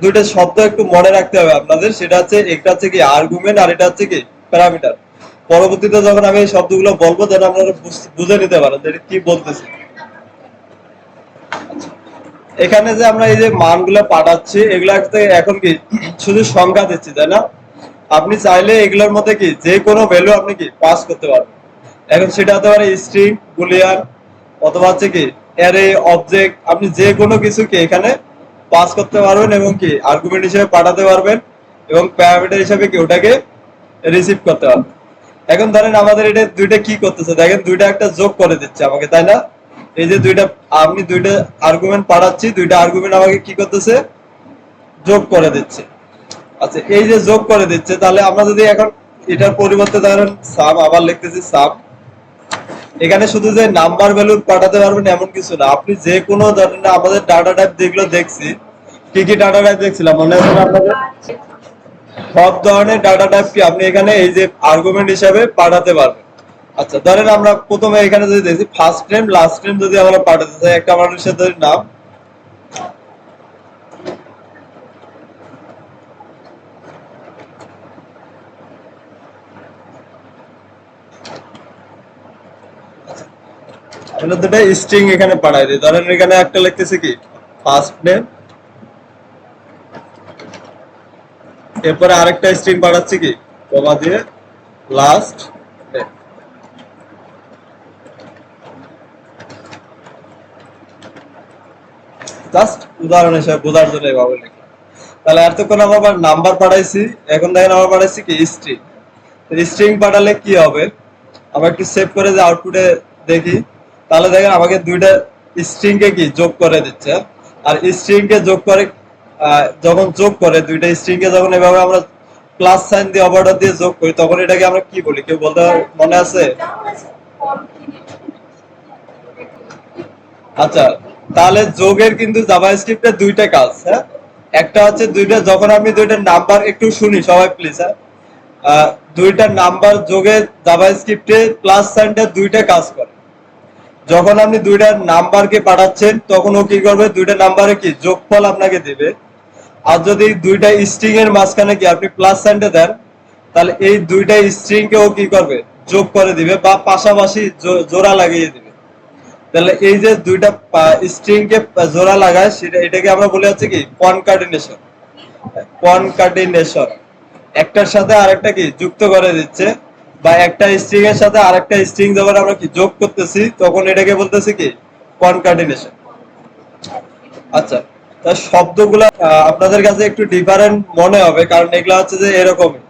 দুইটা শব্দ একটু মনে রাখতে হবে আপনাদের, সেটা হচ্ছে একটা হচ্ছে কি আর্গুমেন্ট আর এটা হচ্ছে কি প্যারামিটার। পরবর্তীতে যখন আমি এই শব্দগুলো বলবো যেন আপনারা বুঝে নিতে পারেন যে এটা কি বলতেছি। এখানে যে আমরা এই যে মানগুলো পাঠাচ্ছি, এগুলা এখন কি শুধু সংখ্যা দিচ্ছি, তাই না? আপনি চাইলে এগুলোর মধ্যে কি যে কোনো ভ্যালু আপনি কি পাস করতে পারবেন। এখন সেটা হতে পারে স্ট্রিং, বুলিয়ান, অথবা হচ্ছে কি অ্যারে, অবজেক্ট, আপনি যে কোনো কিছু কি এখানে পাস করতে পারবেন এবং কি আর্গুমেন্ট হিসেবে পাঠাতে পারবেন, এবং প্যারামিটার হিসেবে কি ওটাকে রিসিভ করতে পারবেন। এখন ধরেন আমাদের এটা দুইটা কি করতেছে, দেখেন দুইটা একটা যোগ করে দিচ্ছে আমাকে, তাই না? এই যে দুইটা আমি দুইটা আর্গুমেন্ট পাঠাচ্ছি, দুইটা আর্গুমেন্ট আমাকে কি করতেছে যোগ করে দিচ্ছে। আচ্ছা, এই যে যোগ করে দিচ্ছে, তাহলে আমরা যদি এখন এটার পরিবর্তে ধরেন সাম আবার লিখতেছি সাম, এখানে শুধু যে নাম্বার ভ্যালু পাঠাতে পারবেন এমন কিছু না, আপনি যে কোনো ধরেন আমাদের ডাটা টাইপ যেগুলো দেখছি, কি কি ডাটা টাইপ দেখছিলাম মনে আছে না আপনাদের? সব ধরনের ডাটা টাইপ কি আপনি এখানে এই যে আর্গুমেন্ট হিসাবে পাঠাতে পারবেন। আচ্ছা, ধরেন আমরা প্রথমে এখানে যদি দেখি ফার্স্ট নেম লাস্ট নেম যদি আমরা পাঠাতে চাই একটা মানুষের নাম, আমরা দুটো স্ট্রিং এখানে পাঠাই দিই। ধরেন এখানে একটা লিখতেছি কি ফার্স্ট নেম, এরপরে আরেকটা স্ট্রিং পাঠাচ্ছি কি কমা দিয়ে লাস্ট নেম। জাস্ট উদাহরণ হিসেবে বোঝার জন্য এভাবে লিখলাম। তাহলে এতক্ষণ আমরা আবার নাম্বার পাঠাইছি, এখন দেখেন আমরা পাঠাইছি কি স্ট্রিং। স্ট্রিং পাঠালে কি হবে, আমরা একটু সেভ করে যে আউটপুটে দেখি, তাহলে দেখেন আমাকে দুইটা স্ট্রিং কে কি যোগ করে দিচ্ছে। আর স্ট্রিং কে যোগ করে যখন যোগ করে দুইটা স্ট্রিং কে যখন এভাবে আমরা প্লাস সাইন দিয়ে অপারেটর দিয়ে যোগ করি, তখন এটাকে আমরা কি বলি, কেউ বলতে মনে আছে? আচ্ছা, তাহলে যোগের কিন্তু জাভাস্ক্রিপ্টে দুইটা কাজ, হ্যাঁ। একটা হচ্ছে দুইটা, যখন আমি দুইটা নাম্বার একটু শুনি সবাই প্লিজ, হ্যাঁ। দুইটা নাম্বার যোগে জাভাস্ক্রিপ্টে প্লাস সাইনটা দুইটা কাজ করে। যখন আপনি দুইটা নাম্বারকে পাঠাচ্ছেন তখন ও কি করবে, দুইটা নাম্বারে কি যোগফল আপনাকে দিবে। আর যদি দুইটা স্ট্রিং এর মাঝখানে কি আপনি প্লাস সাইনটা দেন, তাহলে এই দুইটা স্ট্রিং কে ও কি করবে, যোগ করে দিবে বা পাশাপাশি জোড়া লাগিয়ে দিবে। তাহলে এই যে দুইটা স্ট্রিং কে জোড়া লাগায়, সেটা এটাকে আমরা বলে হচ্ছে কি কনকাটিনেশন। কনকাটিনেশন একটার সাথে আরেকটা কি যুক্ত করে দিচ্ছে, বা একটা স্ট্রিং এর সাথে আরেকটা স্ট্রিং যখন আমরা কি যোগ করতেছি তখন এটাকে বলতেছি কি কনকাটিনেশন। আচ্ছা, তা শব্দগুলা আপনাদের কাছে একটু ডিফারেন্ট মনে হবে, কারণ এগুলা হচ্ছে যে এরকমই।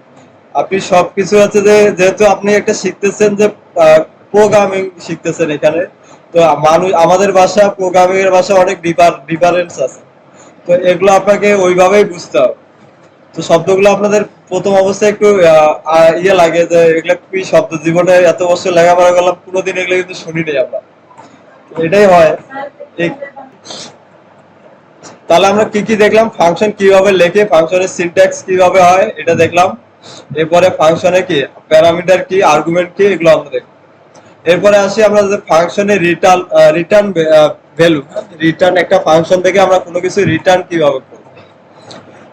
আপনি সবকিছু হচ্ছে যে, যেহেতু আপনি একটা শিখতেছেন যে প্রোগ্রামিং শিখতেছেন এখানে, তো মানুষ আমাদের ভাষা প্রোগ্রামিং এর ভাষা অনেক ডিফারেন্স আছে। তো এগুলো আপনাকে ওইভাবেই বুঝতে হবে। তো শব্দগুলো আপনাদের প্রথম অবস্থায় একটু ইয়ে লাগে যে এগুলো কি শব্দ, জীবনে এত বছর লেখাপড়া করলাম কোনোদিন এগুলো কিন্তু শুনিনি আমরা। তো এটাই হয়। ঠিক। তাহলে আমরা কি কি দেখলাম, ফাংশন কিভাবে লেখে, ফাংশনের সিনট্যাক্স কিভাবে হয় এটা দেখলাম। এরপরে ফাংশনে কি প্যারামিটার কি, আর্গুমেন্ট কি, এগুলো আমরা দেখলাম। এরপরে আসি আমরা যে ফাংশনে রিটার্ন রিটার্ন ভ্যালু, রিটার্ন একটা ফাংশন থেকে আমরা কোনো কিছু রিটার্ন কিভাবে করব।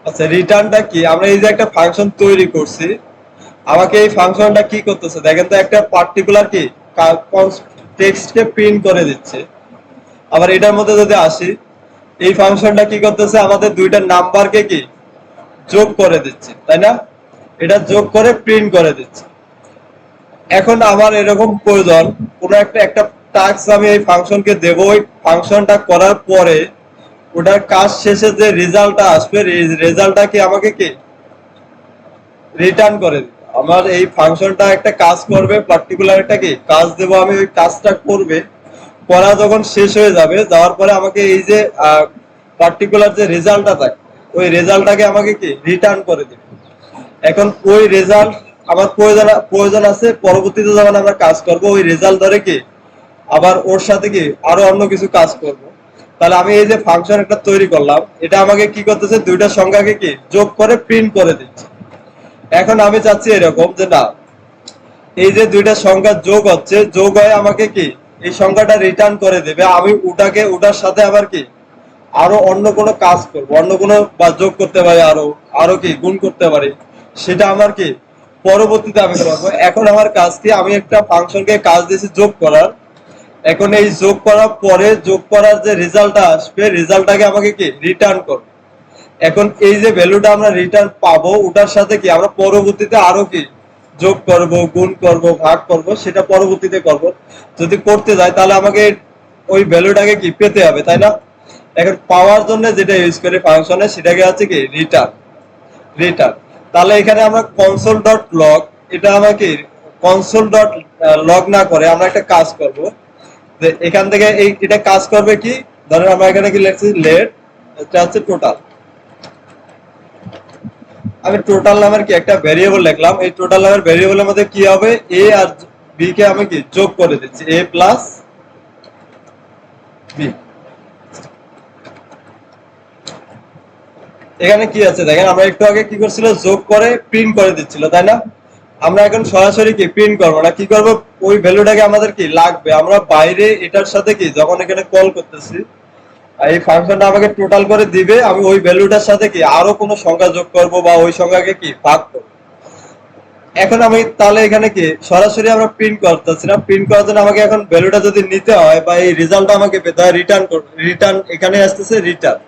আচ্ছা, রিটার্নটা কি, আমরা এই যে একটা ফাংশন তৈরি করছি, আমাকে এই ফাংশনটা কি করতেছে দেখেন তো, একটা পার্টিকুলার কি টেক্সটকে প্রিন্ট করে দিচ্ছে। আবার এটার মধ্যে যদি আসি, এই ফাংশনটা কি করতেছে, আমাদের দুইটা নাম্বারকে কি যোগ করে দিচ্ছে, তাই না? এটা যোগ করে প্রিন্ট করে দিচ্ছে। এখন আমার এরকম প্রয়োজন, কোন একটা একটা টাস্ক আমি এই ফাংশনকে দেব, ওই ফাংশনটা করার পরে ওটার কাজ শেষে যে রেজাল্টটা আসবে, এই রেজাল্টটা কি আমাকে কি রিটার্ন করে দিবে। আমার এই ফাংশনটা একটা কাজ করবে, পার্টিকুলার একটা কি কাজ দেব আমি, ওই কাজটা করবে, করা যখন শেষ হয়ে যাবে, যাওয়ার পরে আমাকে এই যে পার্টিকুলার যে রেজাল্টটা থাকে, ওই রেজাল্টটাকে আমাকে কি রিটার্ন করে দিবে। এখন ওই রেজাল্ট আমার প্রয়োজন আছে, পরবর্তীতে যখন আমরা কাজ করব ওই রেজাল্ট ধরে কি আবার ওর সাথে কি আরো অন্য কিছু কাজ করব। তাহলে আমি এই যে ফাংশন একটা তৈরি করলাম, এটা আমাকে কি করতেছে, দুইটা সংখ্যাকে কি যোগ করে প্রিন্ট করে দিচ্ছে। এখন আমি চাচ্ছি এরকম যে না, এই যে দুইটা সংখ্যা যোগ হচ্ছে, যোগ হয়ে আমাকে কি এই সংখ্যাটা রিটার্ন করে দেবে, আমি ওটাকে ওটার সাথে আবার কি আরো অন্য কোনো কাজ করবো, অন্য কোনো বা যোগ করতে পারি, আরো আরো কি গুণ করতে পারি, সেটা আমার কি পরবর্তীতে আমি করবো। এখন আমার কাজ কি, আমি একটা ফাংশনকে কাজ দিয়েছি যোগ করার। এখন এই যোগ করার পরে যোগ করার যে রেজাল্টটা আসবে, রেজাল্টটাকে আমাকে কি রিটার্ন করবে। এখন এই যে ভ্যালুটা আমরা রিটার্ন পাবো, ওটার সাথে কি আমরা পরবর্তীতে আরো কি যোগ করব, গুণ করব, ভাগ করব, সেটা পরবর্তীতে করব। যদি করতে যাই তাহলে আমাকে ওই ভ্যালুটাকে কি পেতে হবে, তাই না? এখন পাওয়ার জন্য যেটা ইউজ করি ফাংশনে, সেটাকে হচ্ছে কি রিটার্ন। রিটার্ন, তাহলে এখানে আমরা কনসোল ডট লগ, এটা আমাকে কনসোল ডট লগ না করে আমরা একটা কাজ করব, যে এখান থেকে এই এটা কাজ করবে কি, ধরেন আমরা এখানে কি লিখছি লেট, এটা হচ্ছে টোটাল। আমি টোটাল নামের কি একটা ভেরিয়েবল লিখলাম, এই টোটাল নামের ভেরিয়েবলের মধ্যে কি হবে, এ আর বি কে আমি কি যোগ করে দিচ্ছি, এ প্লাস বি। এখানে কি আছে দেখেন, আমরা একটু আগে কি করছিল, যোগ করে প্রিন্ট করে দিচ্ছিল, তাই না? আমরা এখন সরাসরি কি প্রিন্ট করবো না, কি করবো, ওই ভ্যালুটাকে আমাদের কি লাগবে, আমরা বাইরে এটার সাথে কি যখন এখানে কল করতেছি, এই ফাংশনটা আমাকে টোটাল করে দিবে, আমি ওই ভ্যালুটার সাথে কি আরো কোনো সংখ্যা যোগ করব বা ওই সংখ্যাকে কি ভাগ করব। এখন আমি তাহলে এখানে কি সরাসরি আমরা প্রিন্ট করতেছি না, প্রিন্ট করার জন্য আমাকে এখন ভ্যালুটা যদি নিতে হয় বা এই রেজাল্টটা আমাকে পেতে হয়, রিটার্ন রিটার্ন এখানে আসতেছে রিটার্ন।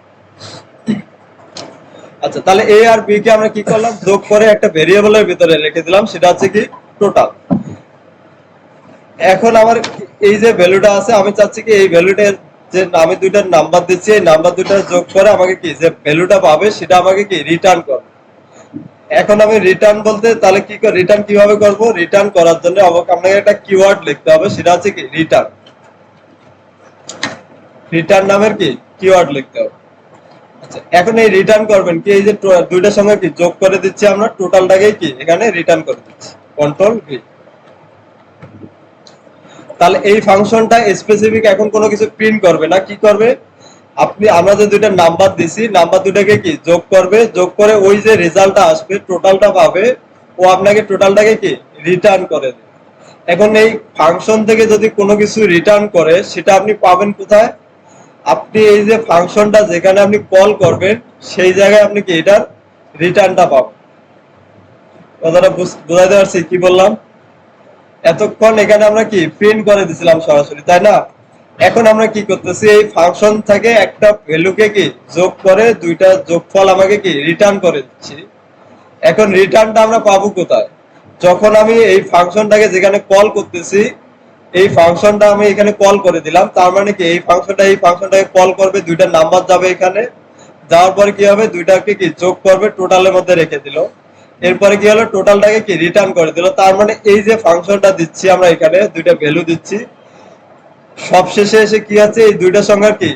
আচ্ছা, তাহলে এ আর বি কে আমরা কি করলাম, যোগ করে একটা ভেরিয়েবলের ভিতরে রেখে দিলাম, সেটা হচ্ছে কি টোটাল। এখন আমার এই যে ভ্যালুটা আছে, আমি চাচ্ছি কি এই ভ্যালুটা যে আমি দুইটা নাম্বার দিচ্ছি, এই নাম্বার দুইটা যোগ করে আমাকে কি যে ভ্যালুটা পাবে সেটা আমাকে কি রিটার্ন করবে। এখন আমি রিটার্ন বলতে তাহলে কি রিটার্ন কিভাবে করব? রিটার্ন করার জন্য আপনাকে একটা কিওয়ার্ড লিখতে হবে, সেটা হচ্ছে কি রিটার্ন। রিটার্ন নামের কি কিওয়ার্ড লিখতে হবে। আচ্ছা, এখন এই রিটার্ন করবেন কি, এই যে দুইটার সঙ্গে কি যোগ করে দিচ্ছি আমরা, টোটালটাকে কি এখানে রিটার্ন করে দিচ্ছি, কন্ট্রোল ভি। তাহলে এই ফাংশনটা স্পেসিফিক এখন কোনো কিছু প্রিন্ট করবে না, কি করবে, আমরা যে দুইটা নাম্বার দিছি, নাম্বার দুটাকে কি যোগ করবে, যোগ করে ওই যে রেজাল্টটা আসবে, টোটালটা পাবে, ও আপনাকে টোটালটাকে কি রিটার্ন করে দেবে। এখন এই ফাংশন থেকে যদি কোনো কিছু রিটার্ন করে সেটা আপনি পাবেন কোথায়? আপনি এই যে ফাংশনটা যেখানে আপনি কল করবেন সেই জায়গায় আপনি কি এটার রিটার্নটা পাবেন। কথাটা বুঝাইতে পারছি কি বললাম? এতক্ষণ এখানে আমরা কি প্রিন্ট করে দিছিলাম সরাসরি, তাই না? এখন আমরা কি করতেছি, এই ফাংশন থেকে একটা ভ্যালুকে কি যোগ করে দুইটা যোগফল আমাকে কি রিটার্ন করে দিচ্ছি। এখন রিটার্নটা আমরা পাবো কোথায়? যখন আমি এই ফাংশনটাকে যেখানে কল করতেছি, এই ফাংশনটা আমি এখানে কল করে দিলাম, তার মানে কি এই ফাংশনটাকে কল করবে, দুইটা নাম্বার যাবে এখানে, যাওয়ার পরে কি হবে, দুইটাকে কি যোগ করবে, টোটালের মধ্যে রেখে দিল, এরপরে কি হলো, টোটালটাকে কি রিটার্ন করে দিল। তার মানে এই যে ফাংশনটা দিচ্ছি আমরা এখানে দুইটা ভ্যালু দিচ্ছি, সবশেষে এসে কি আছে, এই দুইটা সংখ্যার কি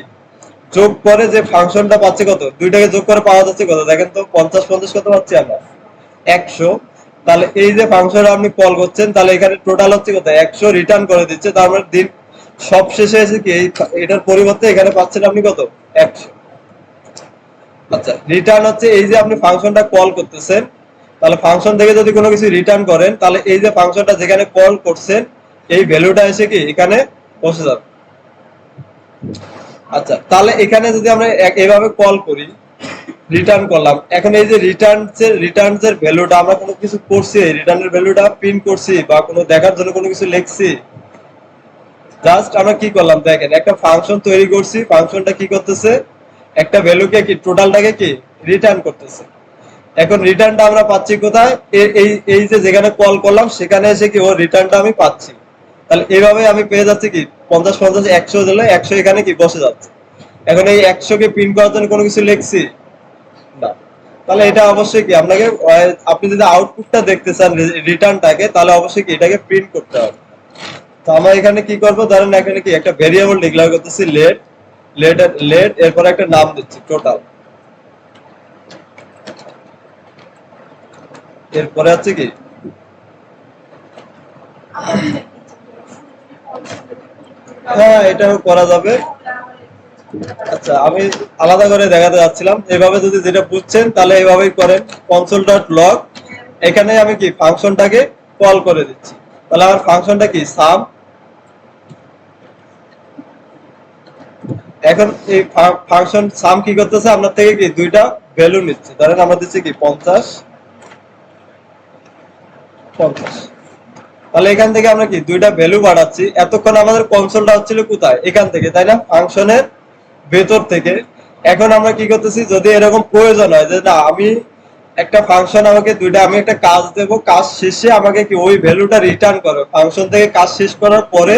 যোগ করে যে ফাংশনটা পাচ্ছে কত, দুইটাকে যোগ করে পাওয়া যাচ্ছে কত, দেখেন তো 50 কত পাচ্ছি আমরা, 100। তাহলে এই যে ফাংশন আপনি কল করছেন, তাহলে এখানে টোটাল হচ্ছে কত, 100 রিটার্ন করে দিচ্ছে। তার মানে দিন সবশেষে এসে কি এটার পরিবর্তে এখানে পাচ্ছেন আপনি কত, 100। আচ্ছা, রিটার্ন হচ্ছে এই যে আপনি ফাংশনটা কল করতেছেন, তাহলে ফাংশন থেকে যদি কোনো কিছু রিটার্ন করেন, তাহলে এই যে ফাংশনটা যেখানে কল করছেন এই ভ্যালুটা এসে কি এখানে বসে যাবে। আচ্ছা, তাহলে এখানে যদি আমরা এভাবে কল করি, রিটার্ন করলাম, এখন এই যে রিটার্নস এর ভ্যালুটা আমরা কোনো কিছু করছি, রিটার্নের ভ্যালুটা প্রিন্ট করছি বা কোনো দেখার জন্য কোনো কিছু লিখছি, জাস্ট আমরা কি করলাম দেখেন, একটা ফাংশন তৈরি করছি, ফাংশনটা কি করতেছে, একটা ভ্যালুকে কি টোটালটাকে কি রিটার্ন করতেছে। এখন রিটার্নটা আমরা পাচ্ছি কোথায়, এই এই যে যেখানে কল করলাম সেখানে এসে কি ও রিটার্নটা আমি পাচ্ছি। তাহলে এইভাবে আমি পেয়ে যাচ্ছি কি 50 100 দিলে 100 এখানে কি বসে যাচ্ছে। এখন এই 100 কে প্রিন্ট করার জন্য কোনো কিছু লিখছি না, তাহলে এটা অবশ্যই কি আপনাকে আপনি যদি আউটপুটটা দেখতে চান রিটার্নটাকে, তাহলে অবশ্যই কি এটাকে প্রিন্ট করতে হবে। তো আমরা এখানে কি করব, ধরেন এখানে কি একটা ভেরিয়েবল ডিক্লেয়ার করতেছি লেট, লেট এরপর একটা নাম দিচ্ছি টোটাল, এরপরে আছে কি হ্যাঁ এটাও করা যাবে। আচ্ছা, আমি আলাদা করে দেখাতে যাচ্ছিলাম, এভাবে যদি যেটা বুঝছেন তাহলে এইভাবেই করেন, console.log, এখানে আমি কি ফাংশনটাকে কল করে দিচ্ছি, তাহলে আমার ফাংশনটা কি সাম। এখন এই ফাংশন সাম কি করতেছে, আপনার থেকে কি দুইটা ভ্যালু নিচ্ছে, ধরেন আমরা দিচ্ছি কি 50 50। তাহলে এখান থেকে আমরা কি দুইটা ভ্যালু বাড়াচ্ছি। এতক্ষণ আমাদের কনসোলটা হচ্ছিল কোথায়, এখান থেকে, তাই না, ফাংশনের ভেতর থেকে। এখন আমরা কি করতেছি, যদি এরকম প্রয়োজন হয় যে না আমি একটা ফাংশন আমাকে দুইটা, আমি একটা কাজ দেব, কাজ শেষে আমাকে কি ওই ভ্যালুটা রিটার্ন করবে, ফাংশন থেকে কাজ শেষ করার পরে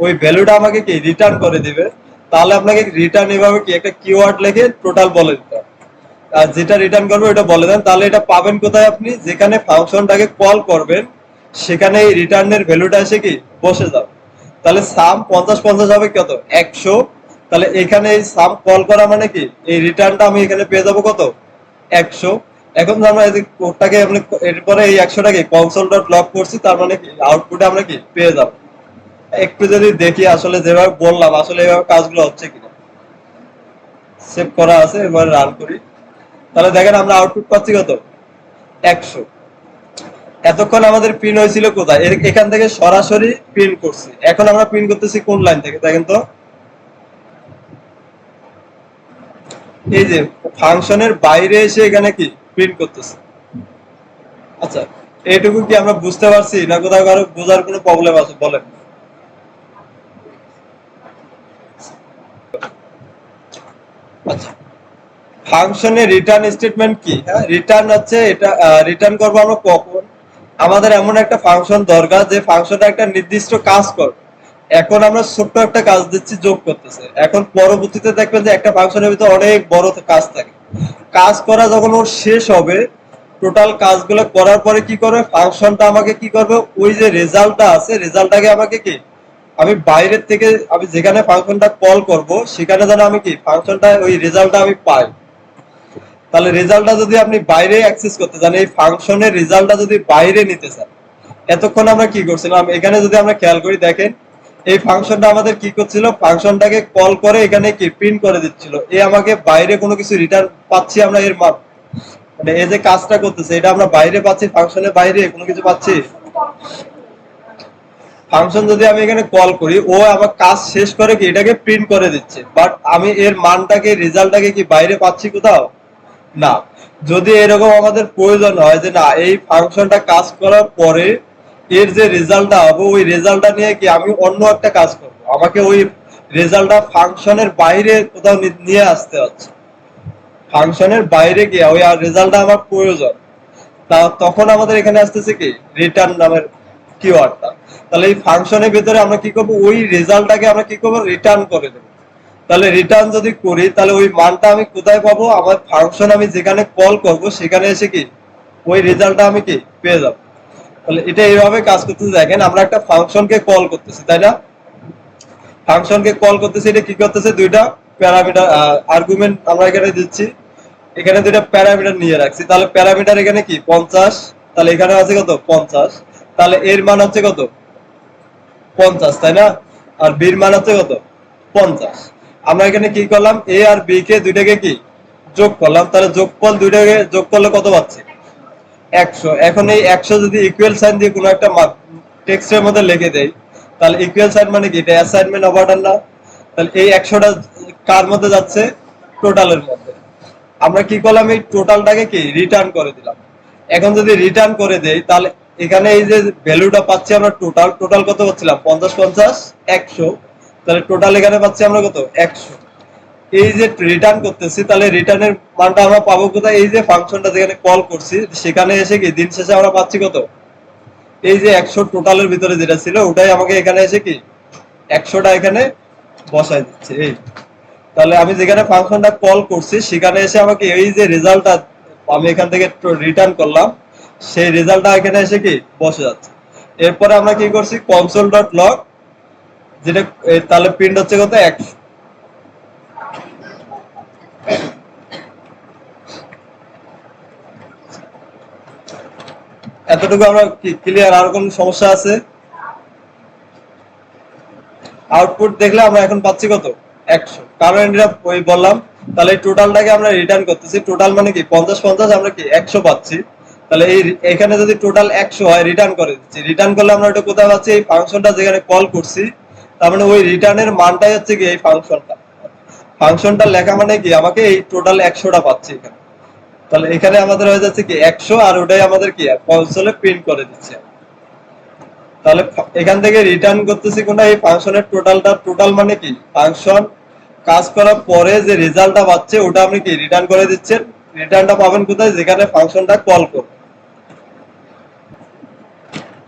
ওই ভ্যালুটা আমাকে কি রিটার্ন করে দিবে, তাহলে আপনাকে রিটার্ন এভাবে কি একটা কিওয়ার্ড লিখে টোটাল বলে দিতে হবে। আর যেটা রিটার্ন করবে ওটা বলে দেন, তাহলে এটা পাবেন কোথায়, আপনি যেখানে ফাংশনটাকে কল করবেন সেখানে এই রিটার্নের ভ্যালুটা এসে কি বসে যাবে। তাহলে সাম 50 হবে কত, 100। তাহলে এখানে এই সাম কল করা মানে কি এই রিটার্নটা আমি এখানে পেয়ে যাবো কত, 100। এখন আমরা এই কোডটাকে আমরা এরপরে এই 100টাকে console.log করছি, তার মানে কি আউটপুটে আমরা কি পেয়ে যাব। একটু যদি দেখি আসলে যেভাবে বললাম আসলে এইভাবে কাজগুলো হচ্ছে কিনা, সেভ করা আছে, এবার রান করি, তাহলে দেখেন আমরা আউটপুট পাচ্ছি কত, 100। এতক্ষণ আমাদের প্রিন্ট হয়েছিল কোথায়, এখান থেকে সরাসরি প্রিন্ট করছি, এখন আমরা প্রিন্ট করতেছি কোন লাইন থেকে, দেখেন তো এই যে ফাংশনের বাইরে এসে এখানে কি প্রিন্ট করতেছে। আচ্ছা, এইটুকু কি আমরা বুঝতে পারছি না কোথাও কারো বোঝার কোনো প্রবলেম আছে বলেন? আচ্ছা, ফাংশনের রিটার্ন স্টেটমেন্ট কি, হ্যাঁ রিটার্ন হচ্ছে এটা, রিটার্ন করবো আমরা কখন, আমাদের এমন একটা ফাংশন দরকার যে ফাংশনটা একটা নির্দিষ্ট কাজ করবে, এখন আমরা ছোট্ট একটা কাজ দিচ্ছি, যোগ করতেছে। এখন পরবর্তীতে দেখবেন যে একটা ফাংশনের ভিতরে অনেক বড় কাজ থাকে। কাজ করা যখন ওর শেষ হবে, টোটাল কাজগুলো করার পরে কি করবে, ফাংশনটা আমাকে কি করবে, ওই যে রেজাল্টটা আছে রেজাল্টটাকে আমাকে কি, আমি বাইরের থেকে আমি যেখানে ফাংশনটা কল করব সেখানে যেন আমি কি ফাংশনটা ওই রেজাল্টটা আমি পাই। তাহলে রেজাল্টটা যদি আপনি বাইরে অ্যাক্সেস করতে চান, এই ফাংশনের রেজাল্টটা যদি বাইরে নিতে চান, এতক্ষণ আমরা কি করছিলাম, এখানে যদি আমরা খেয়াল করি দেখেন এই ফাংশনটা আমাদের কি করছিল, ফাংশনটাকে কল করে এখানে কি প্রিন্ট করে দিচ্ছিল, এ আমাকে বাইরে কোনো কিছু রিটার্ন পাচ্ছি আমরা এর মানে এই যে কাজটা করতেছে এটা আমরা বাইরে পাচ্ছি, ফাংশনের বাইরে কোনো কিছু পাচ্ছি। ফাংশন যদি আমি এখানে কল করি, ও আমার কাজ শেষ করে কি এটাকে প্রিন্ট করে দিচ্ছে, বাট আমি এর মানটাকে রেজাল্টটাকে কি বাইরে পাচ্ছি কোথাও না। যদি এরকম আমাদের প্রয়োজন হয় যে না এই ফাংশনটা কাজ করার পরে এর যে রেজাল্টটা হবে ওই রেজাল্টটা নিয়ে কি আমি অন্য একটা কাজ করব, আমাকে ওই রেজাল্টটা ফাংশনের বাইরে কোথাও নিয়ে আসতে হচ্ছে, ফাংশনের বাইরে গিয়ে ওই রেজাল্টটা আমার প্রয়োজন, তা তখন আমাদের এখানে আসতেছে কি রিটার্ন নামের কিওয়ার্ডটা। তাহলে এই ফাংশনের ভিতরে আমরা কি করব, ওই রেজাল্টটাকে আমরা কি করব, রিটার্ন করে দেব। তাহলে রিটার্ন যদি করি তাহলে ওই মানটা আমি কোথায় পাবো, আমার ফাংশন আমি যেখানে কল করব সেখানে এসে কি ওই রেজাল্টটা আমি কি পেয়ে যাব। তাহলে এটা এইভাবে কাজ করতেছে। দেখেন আমরা একটা ফাংশনকে কল করতেছি, তাই না, ফাংশনকে কল করতেছি, এটা কি করতেছে, দুইটা প্যারামিটার আর্গুমেন্ট আমরা এখানে দিচ্ছি, এখানে দুইটা প্যারামিটার নিয়ে রাখছি। তাহলে প্যারামিটার এখানে কি 50, তাহলে এখানে আছে কত 50, তাহলে এর মান হচ্ছে কত 50, তাই না, আর বির মান হচ্ছে কত 50। আমরা এখানে কি করলাম, এ আর বি কে দুইটাকে কি যোগ করলাম, তাহলে যোগফল দুইটাকে যোগ করলে কত পাচ্ছি 100। এখন এই 100 যদি ইকুয়াল সাইন দিয়ে কোনো একটা টেক্সটের মধ্যে লিখে দেই, তাহলে ইকুয়াল সাইন মানে কি, এটা অ্যাসাইনমেন্ট অপারেটর না, তাহলে এই 100টা কার মধ্যে যাচ্ছে, টোটালের মধ্যে। আমরা কি করলাম, এই টোটালটাকে কি রিটার্ন করে দিলাম। এখন যদি রিটার্ন করে দেই তাহলে এখানে এই যে ভ্যালুটা পাচ্ছি আমরা, টোটাল টোটাল কত পাচ্ছিলাম 50 50 100, তাহলে টোটাল এখানে পাচ্ছি আমরা কত 100। এই যে রিটার্ন করতেছি তাহলে রিটার্নের মানটা আমরা পাবো কোথায়, এই যে ফাংশনটা যেখানে কল করছি সেখানে এসে কি দিন শেষে আমরা পাচ্ছি কত, এই যে 100 টোটালের ভিতরে যেটা ছিল ওটাই আমাকে এখানে এসে কি 100টা এখানে বসাই দিচ্ছে। এই তাহলে আমি যেখানে ফাংশনটা কল করছি সেখানে এসে আমাকে এই যে রেজাল্টটা আমি এখান থেকে রিটার্ন করলাম সেই রেজাল্টটা এখানে এসে কি বসে যাচ্ছে। এরপরে আমরা কি করছি, কনসোল ডট লগ, যেটা তাহলে প্রিন্ট হচ্ছে কত 100। এতটুকু আমরা কি ক্লিয়ার, আর কোন সমস্যা আছে? আউটপুট দেখলে আমরা এখন পাচ্ছি কত 100, কারণ এটা ওই বললাম। তাহলে এই টোটালটাকে আমরা রিটার্ন করতেছি, টোটাল মানে কি 50 50 আমরা কি 100 পাচ্ছি। তাহলে এই এখানে যদি টোটাল 100 হয় রিটার্ন করে দিচ্ছি, রিটার্ন করলে আমরা এটা কোথায় পাচ্ছি, এই ফাংশনটা যেখানে কল করছি, তার মানে ওই রিটার্নের মানটাই হচ্ছে কি এই ফাংশনটা, ফাংশনটা লেখা মানে কি আমাকে এই টোটাল 100টা পাচ্ছি এখানে। তাহলে এখানে আমাদের হয়ে যাচ্ছে কি 100, আর ওটাই আমাদের কি কনসোলে প্রিন্ট করে দিচ্ছে। তাহলে এখান থেকে রিটার্ন করতেছি কোনটা, এই ফাংশনের টোটালটা, টোটাল মানে কি ফাংশন কাজ করার পরে যে রেজাল্টটা পাচ্ছে ওটা আপনি কি রিটার্ন করে দিচ্ছেন। রিটার্নটা পাবেন কোথায়, যেখানে ফাংশনটা কল করবে।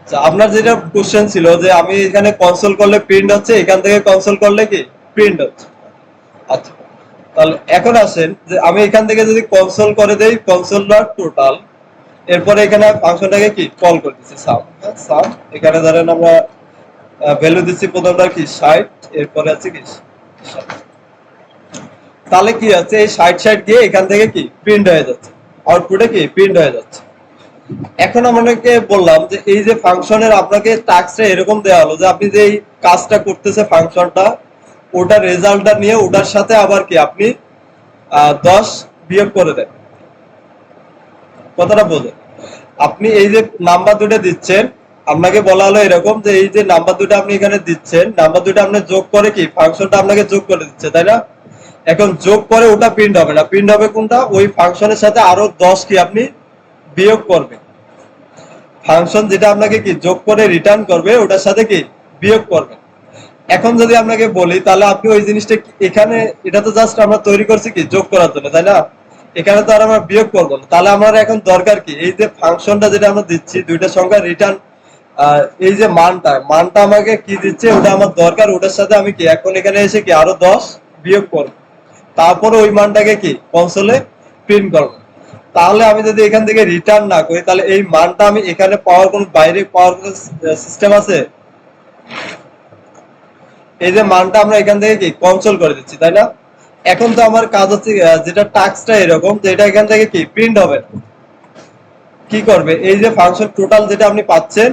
আচ্ছা, আপনার যেটা কোশ্চেন ছিল যে আমি এখানে কনসোল করলে প্রিন্ট হচ্ছে, এখান থেকে কনসোল করলে কি প্রিন্ট হচ্ছে। আচ্ছা, তাহলে এখন আসেন যে আমি এখান থেকে যদি কনসোল করে দেই কনসোল ডট টোটাল, এরপরে এখানে ফাংশনটাকে কি কল করে দিচ্ছি সাম, সাম এখানে ধরেন আমরা ভ্যালু দিচ্ছি প্রথমটা কি 60, এরপরে আছে কি 60। তাহলে কি আছে, এই 60 60 গিয়ে এখান থেকে কি প্রিন্ট হয়ে যাচ্ছে, আউটপুটে কি প্রিন্ট হয়ে যাচ্ছে। এখন আমাকে বললাম যে এই যে ফাংশনের আপনাকে টাস্কটা এরকম দেওয়া হলো যে আপনি যে এই কাজটা করতেছে ফাংশনটা, ওটার রেজাল্টটা নিয়ে ওটার সাথে আবার কি আপনি 10 বিয়োগ করে দেন। কথাটা বোঝেন, আপনি এই যে নাম্বার দুটো দিচ্ছেন, আপনাকে বলা হলো এরকম যে এই যে নাম্বার দুটো আপনি এখানে দিচ্ছেন, নাম্বার দুটো আপনি যোগ করে কি ফাংশনটা আপনাকে যোগ করে দিচ্ছে, তাই না। এখন যোগ করে ওটা প্রিন্ট হবে না, প্রিন্ট হবে কোনটা, ওই ফাংশনের সাথে আরো 10 কি আপনি বিয়োগ করবেন। ফাংশন যেটা আপনাকে কি যোগ করে রিটার্ন করবে ওটার সাথে কি বিয়োগ করবেন। এখন যদি আপনাকে বলি তাহলে আপনি ওই জিনিসটা এখানে, এটা তো জাস্ট আমরা তৈরি করছি কি যোগ করার জন্য, তাই না, এখানে তো আর আমরা বিয়োগ করবো না। তাহলে আমার এখন দরকার কি, এই যে ফাংশনটা যেটা আমরা দিচ্ছি দুইটা সংখ্যা রিটার্ন এই যে মানটা আমাকে কি দিচ্ছে ওটা আমার দরকার, ওটার সাথে আমি কি এখন এখানে এসে কি আরো 10 বিয়োগ করব, তারপরে ওই মানটাকে কি কনসোলে প্রিন্ট করব। তাহলে আমি যদি এখান থেকে রিটার্ন না করি, তাহলে এই মানটা আমি এখানে পাওয়ার কোন বাইরে পাওয়ার কোন সিস্টেম আছে? এই যে মানটা আমরা এখান থেকে কি কনসোল করে দিচ্ছি, তাই না? এখন তো আমার কাজ হচ্ছে যেটা টাস্কটা এরকম যে এটা এখান থেকে কি প্রিন্ট হবে, কি করবে এই যে ফাংশন টোটাল যেটা আপনি পাচ্ছেন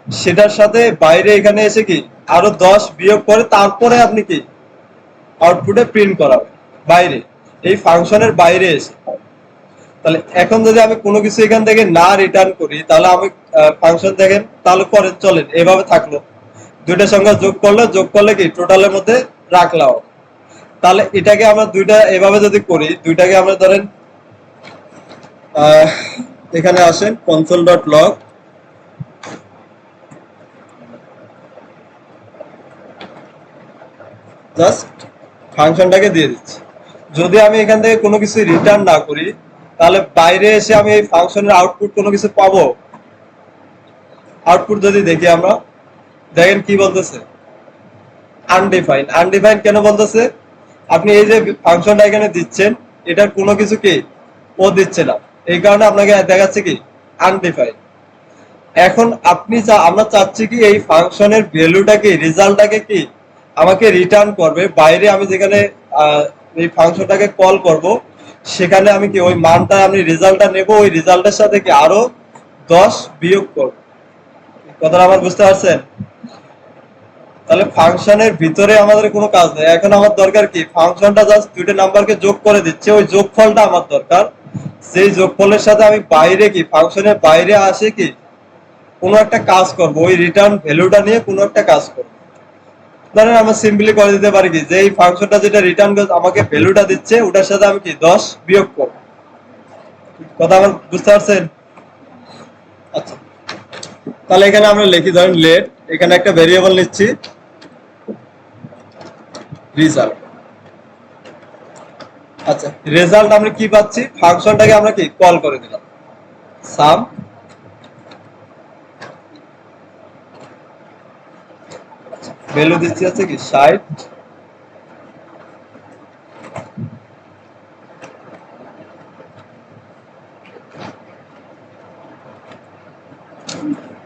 সেটার সাথে বাইরে এখানে এসে কি আরো 10 বিয়োগ করে তারপরে আপনি কি আউটপুটে প্রিন্ট করাবে বাইরে, এই ফাংশনের বাইরে এসে। তাহলে এখন যদি আমি কোনো কিছু এখান থেকে না রিটার্ন করি, তাহলে আমি ফাংশন দেখেন তাহলে করে চলেন এভাবে থাকলো, দুইটা সংখ্যা যোগ করলে কি টোটালের মধ্যে রাখলাম। তাহলে এটাকে আমরা দুইটা এভাবে যদি করি, দুইটাকে আমরা ধরেন এখানে আসেন console.log, জাস্ট ফাংশনটাকে দিয়ে দিচ্ছি। যদি আমি এখান থেকে কোনো কিছু রিটার্ন না করি, তাহলে বাইরে এসে আমি এই ফাংশনের আউটপুট কোনো কিছু পাবো? আউটপুট যদি দেখি আমরা, দেখেন কি বলতেছে, আনডিফাইন। আনডিফাইন কেন বলতেছে? আপনি এই যে ফাংশনটা এখানে দিচ্ছেন এটার কোনো কিছু কি ও দিচ্ছে না, এই কারণে আপনাকে দেখাচ্ছে কি আনডিফাইন। এখন আমরা চাচ্ছি কি এই ফাংশনের ভ্যালুটাকে রেজাল্টটাকে কি আমাকে রিটার্ন করবে বাইরে, আমি যেখানে এই ফাংশনটাকে কল করব সেখানে আমি কি ওই মানটা আমি রেজাল্টটা নেব, ওই রেজাল্টের সাথে কি আরো 10 বিয়োগ করব। কথাটা আমার বুঝতে পারছেন? তাহলে ফাংশনের ভিতরে আমাদের কোনো কাজ নেই, এখন আমার দরকার কি ফাংশনটা জাস্ট দুইটা নাম্বারকে যোগ করে দিচ্ছে, ওই যোগফলটা আমার দরকার। সেই যোগফলের সাথে আমি বাইরে কি ফাংশনের বাইরে আসে কি কোনো একটা কাজ করব, ওই রিটার্ন ভ্যালুটা নিয়ে কোনো একটা কাজ করব। ধরেন আমরা সিম্পলি করে দিতে পারি কি যে এই ফাংশনটা যেটা রিটার্ন আমাকে ভ্যালুটা দিচ্ছে ওটার সাথে আমি কি 10 বিয়োগ করব। কথা আমার বুঝতে পারছেন? আচ্ছা, তাহলে এখানে আমরা লিখি ধরেন লেট, এখানে একটা ভেরিয়েবল নিচ্ছি রেজাল্ট। আচ্ছা, রেজাল্ট আমরা কি পাচ্ছি, ফাংশনটাকে আমরা কি কল করে দিলাম সাম, ভ্যালু দিচ্ছি হচ্ছে কি 60।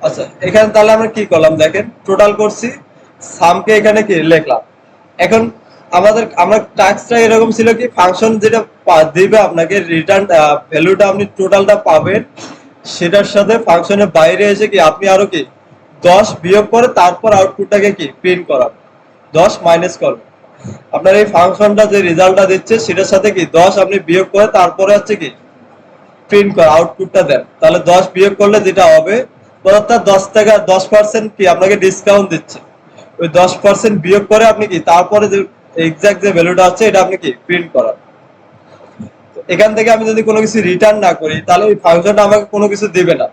আচ্ছা, এখানে তাহলে আমরা কি করলাম দেখেন, টোটাল করছি, সামকে এখানে কি লিখলাম। এখন আমরা টাস্কটা এরকম ছিল কি ফাংশন যেটা দিবে আপনাকে রিটার্ন ভ্যালুটা আপনি টোটালটা পাবেন, সেটার সাথে ফাংশনের বাইরে এসে কি আপনি আরো কি 10 বিয়োগ করে তারপর আউটপুটটাকে কি প্রিন্ট করাবেন, 10 মাইনাস করবেন। আপনার এই ফাংশনটা যে রেজাল্টটা দিচ্ছে সেটার সাথে কি 10 আপনি বিয়োগ করে তারপরে হচ্ছে কি প্রিন্ট করে আউটপুটটা দেন। তাহলে 10 বিয়োগ করলে যেটা হবে, অর্থাৎ 10 টাকা 10% কি আপনাকে ডিসকাউন্ট দিচ্ছে, ওই 10% বিয়োগ করে আপনি কি তারপরে যে এক্সাক্ট যে ভ্যালুটা আছে এটা আপনি কি প্রিন্ট করান। এখান থেকে আমি যদি কোনো কিছু রিটার্ন না করি তাহলে এই ফাংশনটা আমাকে কোনো কিছু দিবে না।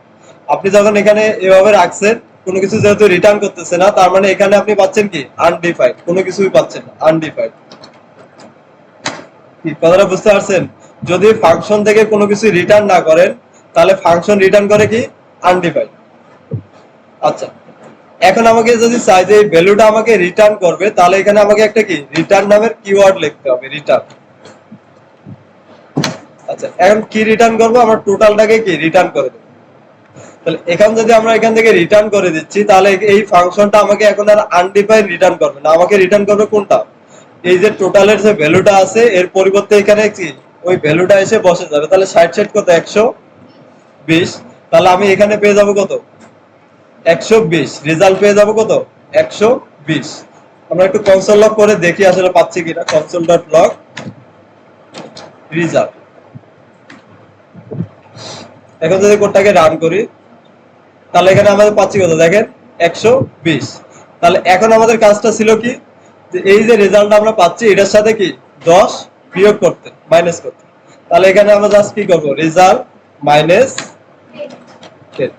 আপনি যখন এখানে এভাবে রাখছেন কোনো কিছু যেহেতু রিটার্ন করতেছে না, তার মানে এখানে আপনি পাচ্ছেন কি আনডিফাইন্ড, কোনো কিছুই পাচ্ছেন না, আনডিফাইন্ড। কি কথাটা বুঝতে পারছেন? যদি ফাংশন থেকে কোনো কিছু রিটার্ন না করেন তাহলে ফাংশন রিটার্ন করে কি আনডিফাইন্ড। আচ্ছা, এখন আমাকে যদি চাই যে এই ভ্যালুটা আমাকে রিটার্ন করবে, তাহলে এখানে আমাকে একটা কি রিটার্ন নামের কিওয়ার্ড লিখতে হবে, রিটার্ন। আচ্ছা, এখন কি রিটার্ন করব, আমরা টোটালটাকে কি রিটার্ন করে দেব। তাহলে এখন যদি আমরা এখান থেকে রিটার্ন করে দিচ্ছি, তাহলে এই ফাংশনটা আমাকে এখন আর আনডিফাইন্ড রিটার্ন করবে না, আমাকে রিটার্ন করবে কোনটা, এই যে টোটালের যে ভ্যালুটা আছে এর পরিবর্তে এখানে কি ওই ভ্যালুটা এসে বসে যাবে। তাহলে 60 কত 120, তাহলে আমি এখানে পেয়ে যাব কত 120, রেজাল্ট পেয়ে যাব কত 120। আমরা একটু কনসোল লগ করে দেখি আসলে পাচ্ছি কিনা, console.log রেজাল্ট। এখন যদি কোডটাকে রান করি তাহলে এখানে আমাদের পাচ্ছি কত দেখেন 120। তাহলে এখন আমাদের কাজটা ছিল কি যে এই যে রেজাল্ট আমরা পাচ্ছি এটার সাথে কি 10 বিয়োগ করতে, মাইনাস করতে। তাহলে এখানে আমরা জাস্ট কি করব, রেজাল্ট মাইনাস 10।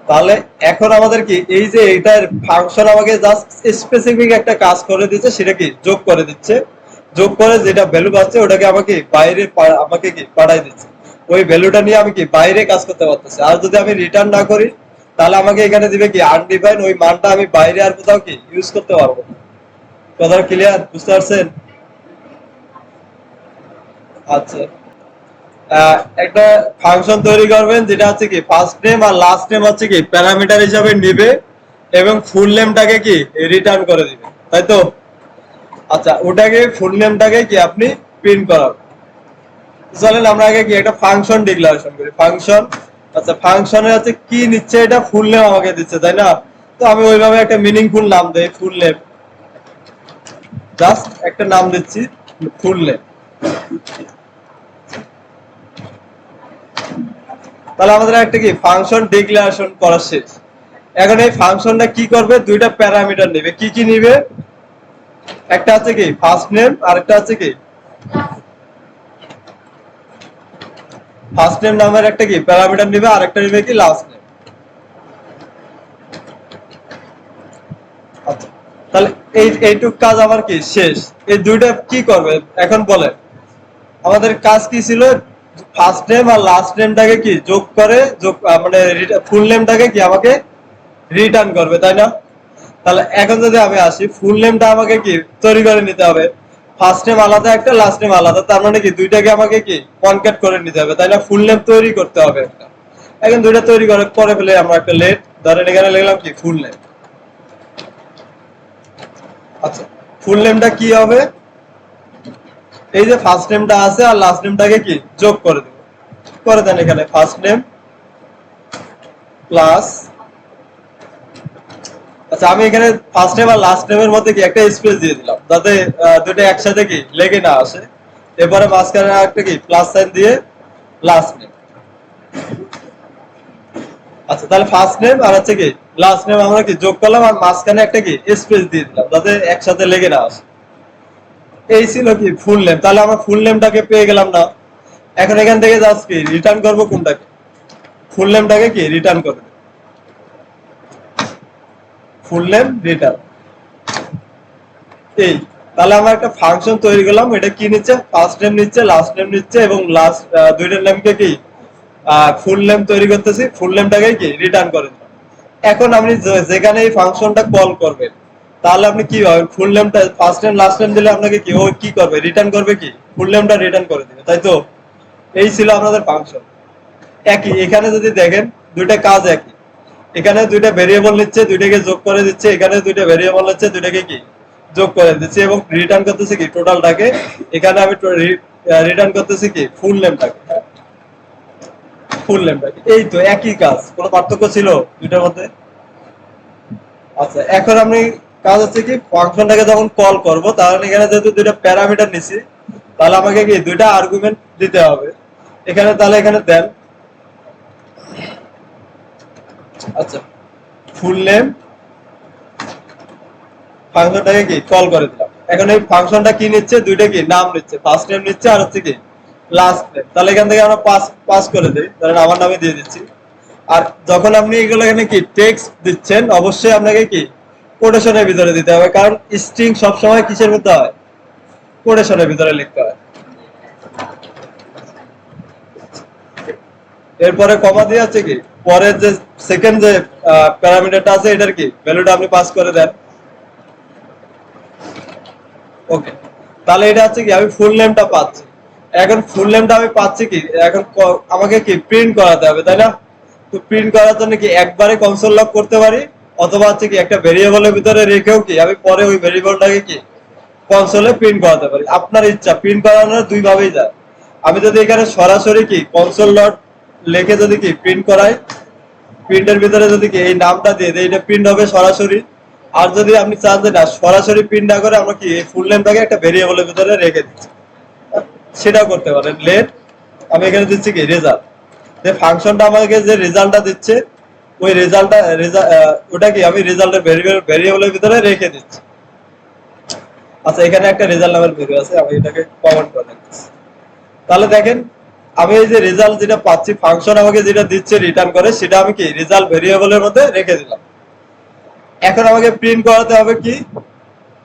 তাহলে এখন আমাদের কি এই যে এটার ফাংশন আমাকে জাস্ট স্পেসিফিক একটা কাজ করে দিচ্ছে, সেটা কি যোগ করে দিচ্ছে, যোগ করে যেটা ভ্যালু পাচ্ছে ওটাকে আমাকে বাইরে আমাকে কি পাঠাই দিচ্ছে, ওই ভ্যালুটা নিয়ে আমি কি বাইরে কাজ করতে পারতেছি। আর যদি আমি রিটার্ন না করি তাহলে আমাকে এখানে দিবে কি আনডিফাইন্ড, ওই মানটা আমি বাইরে আর কোথাও কি ইউজ করতে পারবো না। কথা ক্লিয়ার, বুঝতে পারছেন? আচ্ছা, একটা ফাংশন তৈরি করবেন যেটা হচ্ছে কি ফার্স্ট নেম আর লাস্ট নেম হচ্ছে কি প্যারামিটার হিসাবে নিবে এবং ফুল নেমটাকে কি রিটার্ন করে দিবে, তাই তো? আচ্ছা, ওটাকে ফুল নেমটাকে কি আপনি প্রিন্ট করাবেন। চলেন আমরা আগে কি একটা ফাংশন ডিক্লারেশন করি। ফাংশন, আচ্ছা ফাংশনে হচ্ছে কি নিচ্ছে, এটা ফুল নেম আমাকে দিচ্ছে, তাই না? তো আমি ওইভাবে একটা মিনিংফুল নাম দেই, ফুল নেম, জাস্ট একটা নাম দিচ্ছি ফুল নেম। তাহলে আমাদের একটা কি ফাংশন ডিক্লারেশন করা শেষ। এখন এই ফাংশনটা কি করবে, দুইটা প্যারামিটার নেবে। কি কি নিবে? একটা আছে কি ফার্স্ট নেম, আর একটা আছে কি ফার্স্ট নেম নামের একটা কি প্যারামিটার নিবে, আর একটা নিবে কি লাস্ট নেম। আচ্ছা, তাহলে এইটুক কাজ আমার কি শেষ। এই দুইটা কি করবে এখন বলেন। আমাদের কাজ কি ছিল, ফার্স্ট নেম আর লাস্ট নেমটাকে কি যোগ করে মানে ফুল নেমটাকে কি আমাকে রিটার্ন করবে, তাই না? তাহলে এখন যদি আমি আসি, ফুল নেমটা আমাকে কি তৈরি করে নিতে হবে। ফার্স্ট নেম আলাদা একটা, লাস্ট নেম আলাদা, তার মানে কি দুইটাকে আমাকে কি কনক্যাট করে নিতে হবে, তাই না? ফুল নেম তৈরি করতে হবে একটা। এখন দুইটা তৈরি করে ফেলে আমরা একটা লেট ধরেন এখানে লিখলাম কি ফুল নেম। আচ্ছা, ফুল নেমটা কি হবে, এই যে ফার্স্ট নেমটা আছে আর লাস্ট নেমটাকে কি যোগ করে দেবো। করে দেন এখানে ফার্স্ট নেম প্লাস, আচ্ছা আমি এখানে ফার্স্ট নেম আর লাস্ট নেমের মধ্যে কি একটা স্পেস দিয়ে দিলাম যাতে দুটো একসাথে কি লেগে না আসে। এরপরে মাঝখানে একটা কি প্লাস সাইন দিয়ে লাস্ট নেম। আচ্ছা, তাহলে ফার্স্ট নেম আর হচ্ছে কি লাস্ট নেম আমরা কি যোগ করলাম, আর মাঝখানে একটা কি স্পেস দিয়ে দিলাম যাতে একসাথে লেগে না আসে। এই ছিল কি ফুল নেম। তাহলে আমরা ফুল নেমটাকে পেয়ে গেলাম না। এখন এখান থেকে জাস্ট কি রিটার্ন করবো কোনটাকে, ফুল নেমটাকে কি রিটার্ন করবে, ফুল নেম রিটার্ন। এই, তাহলে আমরা একটা ফাংশন তৈরি করলাম, এটা কি নিচ্ছে, ফার্স্ট নেম নিচ্ছে, লাস্ট নেম নিচ্ছে, এবং লাস্ট দুইটার নামকে কি ফুল নেম তৈরি করতেছি, ফুল নেমটাকে কি রিটার্ন করে দিলাম। এখন আপনি যেখানে এই ফাংশনটা কল করবেন, তাহলে আপনি কি ভাবেন, ফুল নেমটা ফার্স্ট নেম লাস্ট নেম দিলে আপনাকে কি ও কি করবে, রিটার্ন করবে কি ফুল নেমটা রিটার্ন করে দিবে, তাই তো? এই ছিল আপনাদের ফাংশন। একই এখানে যদি দেখেন, দুইটা কাজ একই। এখানে দুইটা ভেরিয়েবল নিচ্ছে, দুইটাকে যোগ করে দিচ্ছে, এখানে দুইটা ভেরিয়েবল নিচ্ছে, দুইটাকে কি যোগ করে দিচ্ছে, এবং রিটার্ন করতেছি কি টোটালটাকে। এখানে আমি রিটার্ন করতেছি কি ফুল নেমটাকে, ফুল নেমটাকে। এই তো একই কাজ, কোনো পার্থক্য ছিল দুইটার মধ্যে? আচ্ছা, এখন আমি কাজ হচ্ছে কি ফাংশনটাকে যখন কল করব, তাহলে এখানে যেহেতু দুইটা প্যারামিটার নিছি, তাহলে আমাকে কি দুইটা আর্গুমেন্ট দিতে হবে এখানে। তাহলে এখানে দেন, আচ্ছা ফুল নেম ফাংশনটাকে কি কল করে দিলাম। এখন এই ফাংশনটা কি নিচ্ছে, দুইটা কি নাম নিচ্ছে, ফার্স্ট নেম নিচ্ছে আর হচ্ছে কি লাস্ট নেম। তাহলে এখান থেকে আমরা পাস পাস করে দিই, ধরেন আমার নামে দিয়ে দিচ্ছি। আর যখন আপনি এগুলো এখানে কি টেক্সট দিচ্ছেন, অবশ্যই আপনাকে কি কোটেশনের ভিতরে দিতে হবে, কারণ স্ট্রিং সবসময় কিসের মধ্যে হয়, কোটেশনের ভিতরে লিখতে হয়। এরপরে কমা দিয়ে আছে কি পরের যে সেকেন্ড যে প্যারামিটারটা আছে, এটার কি ভ্যালুটা আপনি পাস করে দেন। ওকে, তাহলে এটা হচ্ছে কি আমি ফুল নেমটা পাচ্ছি। এখন ফুল নেমটা আমি পাচ্ছি কি, এখন আমাকে কি প্রিন্ট করাতে হবে, তাই না? তো প্রিন্ট করার জন্য কি একবারে কনসোল লক করতে পারি, অথবা হচ্ছে কি একটা ভেরিয়েবলের ভিতরে রেখেও কি আমি পরে ওই ভেরিয়েবলটাকে কি কনসোলে প্রিন্ট করাতে পারি। আপনার ইচ্ছা, প্রিন্ট করানোর দুই ভাবেই যায়। আমি যদি এখানে সরাসরি কি কনসোল ডট লিখে যদি কি প্রিন্ট করাই, প্রিন্টের ভিতরে যদি কি এই নামটা দিয়ে দেয়, এটা প্রিন্ট হবে সরাসরি। আর যদি আপনি চান যে না সরাসরি প্রিন্ট না করে আমরা কি ফুল নেমটাকে একটা ভেরিয়েবলের ভিতরে রেখে দিচ্ছি, সেটাও করতে পারেন। লেট আমি এখানে দিচ্ছি কি রেজাল্ট, যে ফাংশনটা আমাকে যে রেজাল্টটা দিচ্ছে, ওই রেজাল্টটা ওটা কি আমি রেজাল্টের ভেরিয়েবলের ভিতরে রেখে দিচ্ছি। আচ্ছা, এখানে একটা রেজাল্ট নামের ভ্যালু আছে, আমি এটাকে কমেন্ট করে দিচ্ছি। তাহলে দেখেন, আমি এই যে রেজাল্ট যেটা পাচ্ছি, ফাংশন আমাকে যেটা দিচ্ছে রিটার্ন করে, সেটা আমি কি রেজাল্ট ভেরিয়েবলের মধ্যে রেখে দিলাম। এখন আমাকে প্রিন্ট করাতে হবে কি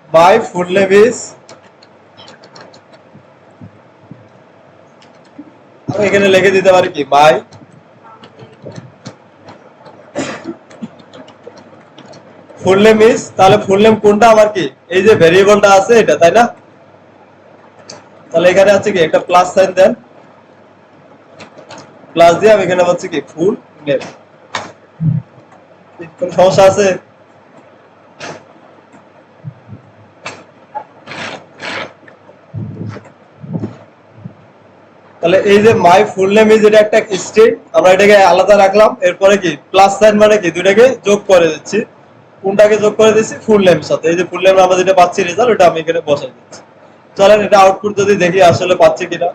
মাই ফুল নেম ইজ, আমি এখানে লিখে দিতে পারি কি মাই ফুল নেম ইজ, তাহলে ফুল নেম কোনটা আমার কি এই যে ভেরিয়েবলটা আছে এটা, তাই না? তাহলে এখানে আছে কি একটা প্লাস সাইন দেন, প্লাস দিয়ে আমি এখানে হচ্ছে কি ফুল নেম। কোন সমস্যা আছে? তাহলে এই যে মাই ফুল নেম ইজ এটা একটা স্ট্রিং, আমরা এটাকে আলাদা রাখলাম, এরপরে কি প্লাস সাইন মানে কি দুইটাকে যোগ করে দিচ্ছি। কোনটাকে যোগ করে দিচ্ছি? ফুল নেম সাথে। এই যে ফুল নেম আমরা যেটা পাচ্ছি রেজাল্ট, ওটা আমি এখানে বসাই দিচ্ছি। চলেন এটা আউটপুট যদি দেখি আসলে পাচ্ছি কিনা।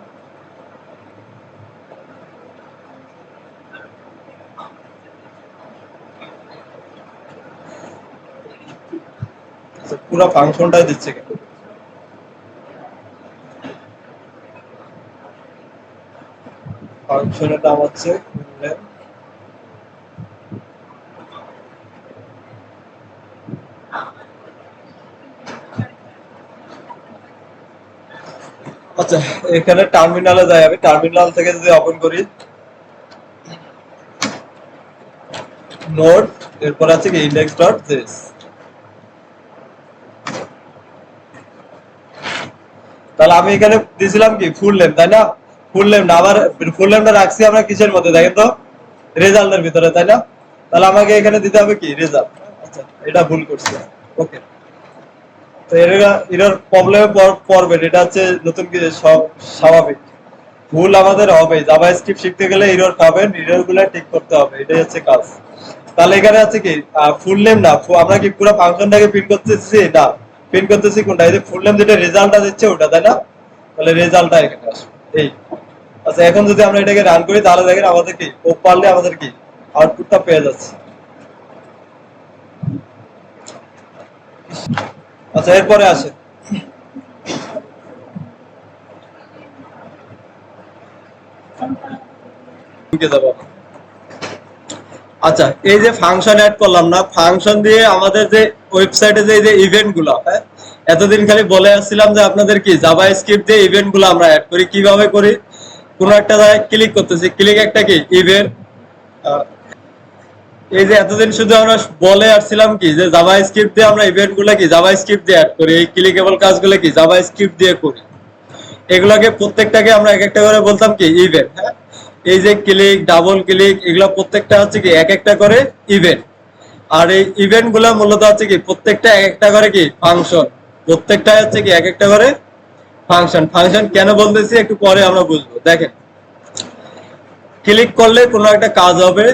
পুরো ফাংশনটাই দিচ্ছে কেন? ফাংশনের নাম হচ্ছে ফুল নেম। আচ্ছা, এখানে টার্মিনালে যাই, আমি টার্মিনাল থেকে যদি ওপেন করি নোড, এরপর আছে কি ইন্ডেক্স ডট জেএস। তাহলে আমি এখানে দিয়েছিলাম কি ফুল নেম, তাই না? ফুল নেম না, আবার ফুল নেমটা রাখছি আমরা কিসের মধ্যে দেখেন তো? রেজাল্টের ভিতরে, তাই না? তাহলে আমাকে এখানে দিতে হবে কি রেজাল্ট। আচ্ছা, এটা ভুল করছি। ওকে, তো এরর প্রবলেমে পড়বেন, এটা হচ্ছে নতুন কিছু, সব স্বাভাবিক। ভুল আমাদের হবে, জাভাস্ক্রিপ্ট শিখতে গেলে এরর খাবেন, এরর গুলো ঠিক করতে হবে, এটাই হচ্ছে কাজ। তাহলে এখানে আছে কি ফুল নেম না, আমরা কি পুরো ফাংশনটাকে প্রিন্ট করতেছি না, প্রিন্ট করতেছি কোনটা? এই যে ফুল নেম যেটা রেজাল্টটা দিচ্ছে ওটা, তাই না? তাহলে রেজাল্টটা এখানে আসবে এই। আচ্ছা, এখন যদি আমরা এটাকে রান করি তাহলে দেখেন আমাদের কি প্রপারলি আমাদের কি আউটপুটটা পেয়ে যাচ্ছে। আচ্ছা, এরপরে আসে যাবো। আচ্ছা, এই যে ফাংশন অ্যাড করলাম না, ফাংশন দিয়ে আমাদের যে ওয়েবসাইটে যে এই যে ইভেন্ট গুলো, হ্যাঁ, এতদিন খালি বলে আসছিলাম যে আপনাদের কি জাভা স্ক্রিপ্ট দিয়ে ইভেন্ট গুলো আমরা অ্যাড করি, কিভাবে করি? কোন একটা জায়গায় ক্লিক করতেছি, ক্লিক একটা কি ইভেন্ট। এই যে এতদিন শুধু আমরা বলে আসছিলাম কি যে জাভা স্ক্রিপ্ট দিয়ে আমরা ইভেন্ট গুলো কি জাভা স্ক্রিপ্ট দিয়ে অ্যাড করি, এই ক্লিকেবল কাজগুলো কি জাভা স্ক্রিপ্ট দিয়ে করি। এগুলোকে প্রত্যেকটাকে আমরা এক একটা করে বলতাম কি ইভেন্ট, হ্যাঁ। এই যে ক্লিক, ডাবল ক্লিক, এগুলো প্রত্যেকটা হচ্ছে কি এক একটা করে ইভেন্ট। আর এই ইভেন্ট গুলা মূলত হচ্ছে কি প্রত্যেকটা এক একটা করে কি ফাংশন, প্রত্যেকটা হচ্ছে কি এক একটা করে ফাংশন। ফাংশন কেন বলতেছি একটু পরে আমরা বুঝবো। দেখেন, ক্লিক করলে কোনো একটা কাজ হবে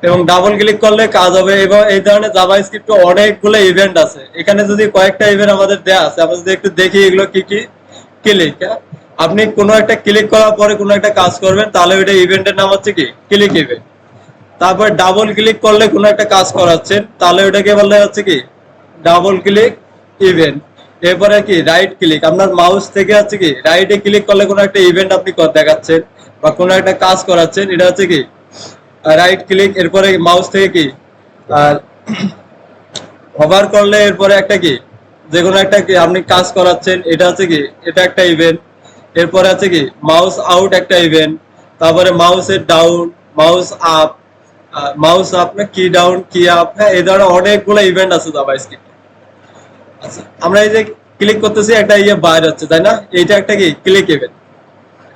এবং ডাবল ক্লিক করলে কাজ হবে, এবং এই ধরনের জাভা স্ক্রিপ্টে অনেকগুলো ইভেন্ট আছে। এখানে যদি কয়েকটা ইভেন্ট আমাদের দেয়া আছে, আমরা যদি একটু দেখি এগুলো কি কি। ক্লিক, আপনি কোনো একটা ক্লিক করার পরে কোনো একটা কাজ করবেন, তাহলে ওইটা ইভেন্টের নাম হচ্ছে কি ক্লিক ইভেন্ট। তারপর ডাবল ক্লিক করলে কোনো একটা কাজ করাচ্ছেন, তাহলে ওটাকে বলা হচ্ছে কি ডাবল ক্লিক ইভেন্ট। এরপরে কি রাইট ক্লিক, আপনার মাউস থেকে হচ্ছে কি রাইটে ক্লিক করলে কোনো একটা ইভেন্ট আপনি দেখাচ্ছেন বা কোনো একটা কাজ করাচ্ছেন, এটা হচ্ছে কি রাইট ক্লিক। এরপরে মাউস থেকে কি আর হোভার করলে এরপরে একটা কি যে কোনো একটা কি আপনি কাজ করাচ্ছেন, এটা হচ্ছে কি এটা একটা ইভেন্ট। এরপরে আছে কি মাউস আউট একটা ইভেন্ট। তারপরে মাউসের down, mouse up, mouse up না কি ডাউন কি আপ, হ্যাঁ, এই ধরনের অনেকগুলো ইভেন্ট আছে জাভা স্ক্রিপ্টে। আচ্ছা, আমরা এই যে ক্লিক করতেছি একটা ইয়ে বাইরে হচ্ছে, তাই না? এইটা একটা কি ক্লিক ইভেন্ট।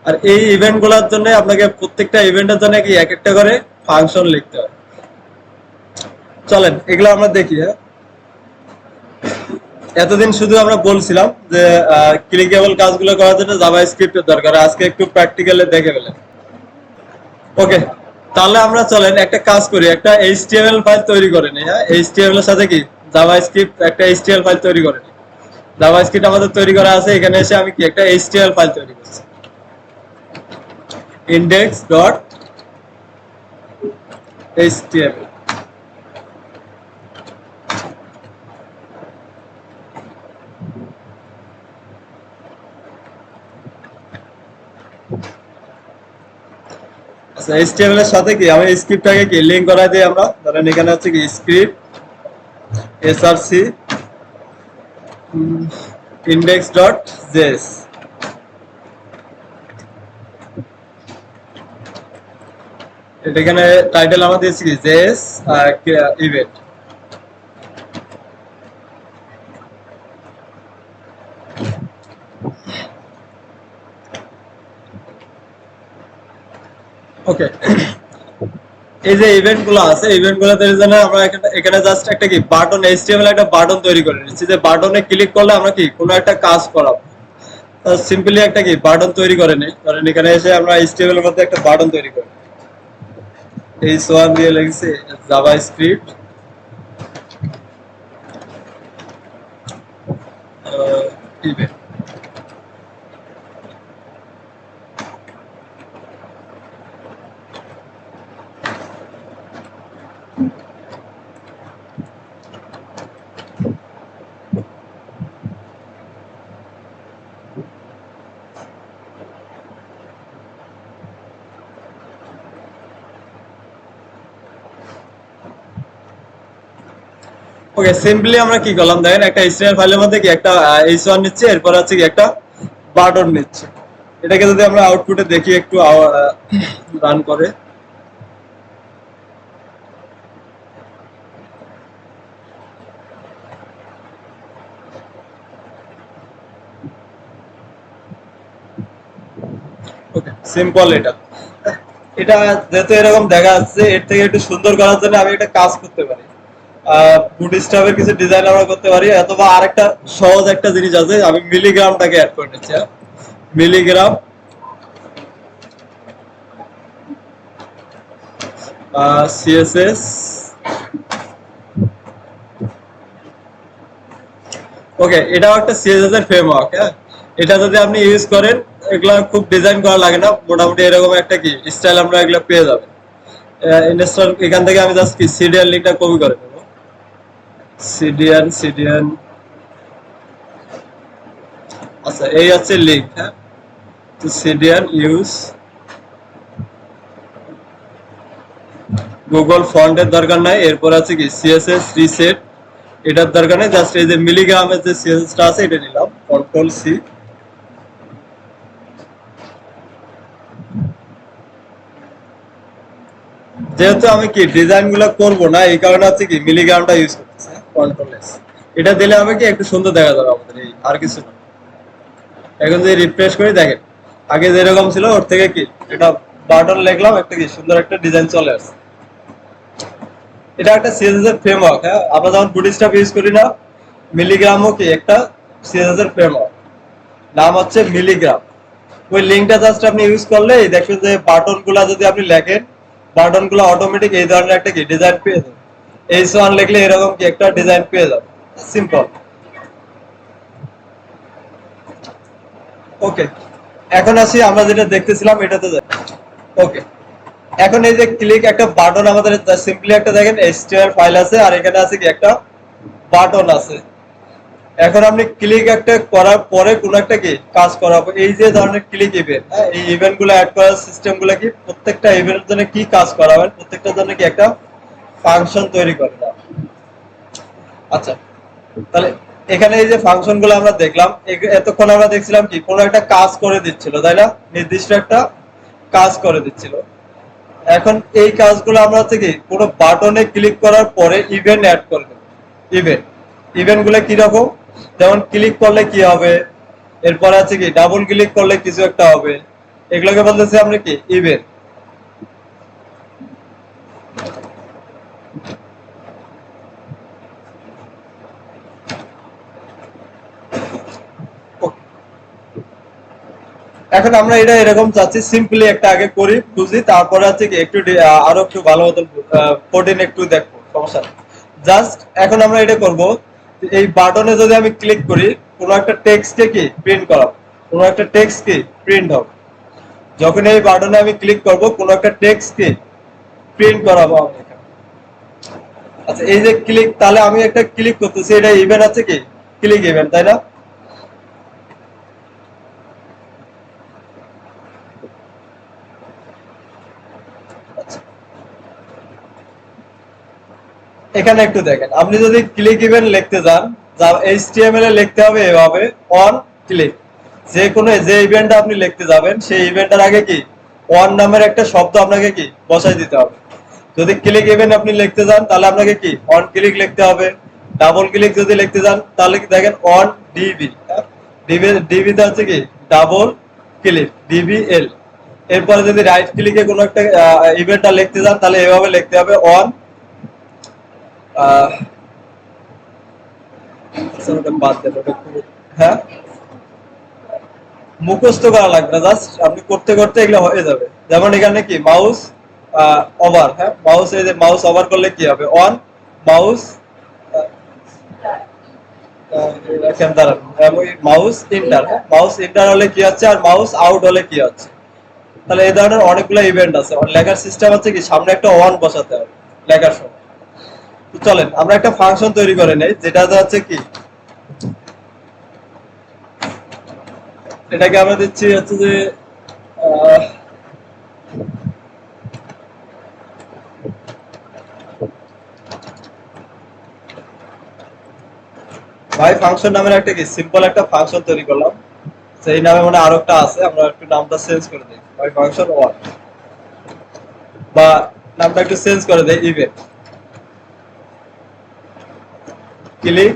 আর এই ইভেন্ট গুলোর জন্য আপনাকে প্রত্যেকটা ইভেন্টের জন্য কি এক একটা করে ফাংশন লিখতে হয়। চলেন এগুলো আমরা দেখি, হ্যাঁ। এতদিন শুধু আমরা বলছিলাম যে ক্লিকেবল কাজগুলো করার জন্য জাভা স্ক্রিপ্টের দরকার, আজকে একটু প্র্যাকটিক্যালি দেখে ফেলেন। ওকে, তাহলে আমরা চলেন একটা কাজ করি, একটা এইচটিএমএল ফাইল তৈরি করে নিই, হ্যাঁ। এইচটিএমএল এর সাথে কি জাভা স্ক্রিপ্ট একটা এইচটিএমএল ফাইল তৈরি করে নিই। জাভা স্ক্রিপ্ট আমাদের তৈরি করা আছে, এখানে এসে আমি কি একটা এইচটিএমএল ফাইল তৈরি করছি, index ডট এইচটিএমএল। আচ্ছা, এইচটিএমএল এর সাথে কি আমি স্ক্রিপ্টটাকে কি লিংক করা দিই আমরা, ধরেন এখানে হচ্ছে কি script SRC index dot JS. এখানে টাইটেল আমরা দিয়েছি কি জেএস ইভেন্ট। ওকে, এই যে ইভেন্ট গুলো আছে, ইভেন্ট গুলো তৈরির জন্য আমরা এখানে জাস্ট একটা কি বাটন, এইচটিএমএল একটা বাটন তৈরি করে নিচ্ছি, যে বাটনে ক্লিক করলে আমরা কি কোনো একটা কাজ করাবো। সিম্পলি একটা কি বাটন তৈরি করে নিই, কারণ এখানে এসে আমরা এইচটিএমএল এর মধ্যে একটা বাটন তৈরি করি। এই সোয়ান দিয়ে লিখছি জাভা স্ক্রিপ্ট ইভেন্ট। ওকে, সিম্পলি আমরা কি করলাম দেখেন, একটা এইচটিএমএল ফাইলের মধ্যে কি একটা h1 নিচ্ছে, এরপর আছে কি একটা বাটন নিচ্ছে। এটাকে যদি আমরা আউটপুটে দেখি একটু রান করে, ওকে সিম্পল। এটা এটা যেহেতু এরকম দেখা যাচ্ছে, এর থেকে একটু সুন্দর করার জন্য আমি একটা কাজ করতে পারি, বুটস্ট্র্যাপের কিছু ডিজাইন আমরা করতে পারি, অথবা আরেকটা সহজ একটা জিনিস আছে, আমি মিলিগ্রামটাকে অ্যাড করে নিচ্ছি। মিলিগ্রাম সিএসএস, ওকে এটাও একটা সিএসএস এর ফ্রেমওয়ার্ক। হ্যাঁ, এটা যদি আপনি ইউজ করেন, এগুলা খুব ডিজাইন করা লাগে না, মোটামুটি এরকম একটা কি স্টাইল আমরা এগুলো পেয়ে যাবেন। ইনস্টল, এখান থেকে আমি জাস্ট কি সিডিএন লিঙ্কটা কপি করে দেবো, সিডিএন। আচ্ছা, এই হচ্ছে লিঙ্ক। হ্যাঁ, তো সিডিএন ইউজ গুগল ফন্টের দরকার নাই, এরপর আছে কি সিএসএস রিসেট, এটার দরকার নেই, জাস্ট এই যে মিলিগ্রামের যে সিএসএসটা আছে এটা নিলাম, কন্ট্রোল সি। যেহেতু আমি কি ডিজাইন গুলো করবো না, এই কারণে হচ্ছে কি মিলিগ্রামটা ইউজ করতেছে, কন্ট্রোল এস। এটা দিলে আমি কি একটু সুন্দর দেখা যাবে আমাদের, এই আর কিছু না। এখন যদি রিফ্রেশ করি দেখেন, আগে যেরকম ছিল ওর থেকে কি এটা বাটন লিখলাম, একটা কি সুন্দর একটা ডিজাইন চলে আসছে। এটা একটা সিএসএস এর ফ্রেমওয়ার্ক। হ্যাঁ, আমরা যখন বুটস্ট্র্যাপ ইউজ করি না, মিলিগ্রামও কি একটা সিএসএস এর ফ্রেমওয়ার্ক, নাম হচ্ছে মিলিগ্রাম। ওই লিঙ্কটা জাস্ট আপনি ইউজ করলে দেখবেন যে বাটন গুলা যদি আপনি লেখেন, বাটন গুলো অটোমেটিক এই ধরনের একটা কি ডিজাইন পেয়ে যাবে। H1 লিখলে এরকম কি একটা ডিজাইন পেয়ে যাবে, সিম্পল। ওকে, এখন আসি আমরা যেটা দেখতেছিলাম এটাতে যাই। ওকে, এখন এই যে ক্লিক একটা বাটন, আমাদের সিম্পলি একটা দেখেন HTML ফাইল আছে, আর এখানে আছে কি একটা বাটন আছে। এখন আপনি ক্লিক একটা করার পরে কোন একটা কি কাজ করাবো, এই যে ধরনের ক্লিক ইভেন্ট, এই ইভেন্ট গুলো অ্যাড করার সিস্টেম গুলো কি প্রত্যেকটা ইভেন্টের জন্য কি কাজ করাবেন, প্রত্যেকটার জন্য কি একটা ফাংশন তৈরি করে না। আচ্ছা, তাহলে এখানে এই যে ফাংশন গুলো আমরা দেখলাম, এতক্ষণ আমরা দেখছিলাম কি কোনো একটা কাজ করে দিচ্ছিল, তাই না, নির্দিষ্ট একটা কাজ করে দিচ্ছিল। এখন এই কাজগুলো আমরা হচ্ছে কি কোনো বাটনে ক্লিক করার পরে ইভেন্ট অ্যাড করে দেবো। ইভেন্ট, ইভেন্ট গুলো কিরকম, যেমন ক্লিক করলে কি হবে, এরপরে আছে কি ডাবল ক্লিক করলে কিছু একটা হবে, এগুলোকে বলতেছি আমরা কি ইভেন্ট। এখন আমরা এটা এরকম চাচ্ছি, সিম্পলি একটা আগে করি বুঝি, তারপরে আছে কি একটু আরো একটু ভালো মতন কোডিং একটু দেখবো, সমস্যা নেই। জাস্ট এখন আমরা এটা করব, এই বাটনে যদি আমি ক্লিক করি, কোনো একটা টেক্সটকে কি প্রিন্ট করাবো, কোনো একটা টেক্সট কি প্রিন্ট হবে। যখন এই বাটনে আমি ক্লিক করব, কোনো একটা টেক্সট কি প্রিন্ট করাবো আমি এখানে। আচ্ছা, এই যে ক্লিক, তাহলে আমি একটা ক্লিক করতেছি, এটা ইভেন্ট আছে কি ক্লিক ইভেন্ট, তাই না। এখানে একটু দেখেন, আপনি যদি ক্লিক ইভেন্ট লিখতে যান, HTML এ লিখতে হবে এভাবে অন ক্লিক। যে কোনো যে ইভেন্টটা আপনি লিখতে যাবেন, সেই ইভেন্টটার আগে কি অন নামের একটা শব্দ আপনাকে কি বসাই দিতে হবে। যদি ক্লিক ইভেন্ট আপনি লিখতে যান, তাহলে আপনাকে কি অন ক্লিক লিখতে হবে। ডাবল ক্লিক যদি লিখতে যান, তাহলে কি দেখেন অন ডিবি, ডিবিতে হচ্ছে কি ডাবল ক্লিক, ডিবিএল। এরপরে যদি রাইট ক্লিকে কোনো একটা ইভেন্টটা লিখতে যান তাহলে এভাবে লিখতে হবে অন বাদ দেন হ্যাঁ মুখস্থ করা লাগবে না, জাস্ট আপনি করতে করতে এগুলো হয়ে যাবে। যেমন এখানে কি মাউস ওভার, হ্যাঁ মাউস, এই যে মাউস ওভার করলে কি হবে on mouse mouse inter, mouse inter হলে কি হচ্ছে আর মাউস আউট হলে কি হচ্ছে। তাহলে এই ধরনের অনেকগুলো ইভেন্ট আছে। লেখার সিস্টেম হচ্ছে কি সামনে একটা ওয়ান বসাতে হবে লেখার সময়। তো চলেন আমরা একটা ফাংশন তৈরি করে নেই, যেটা হচ্ছে কি এটাকে আমরা দিচ্ছি হচ্ছে যে ভাই ফাংশন নামের একটা কি সিম্পল একটা ফাংশন তৈরি করলাম, সেই নামে মানে আরো একটা আছে, আমরা একটু নামটা চেঞ্জ করে দিই ভাই ফাংশন ওয়ান, বা নামটা একটু চেঞ্জ করে দেই ইভেন্ট ক্লিক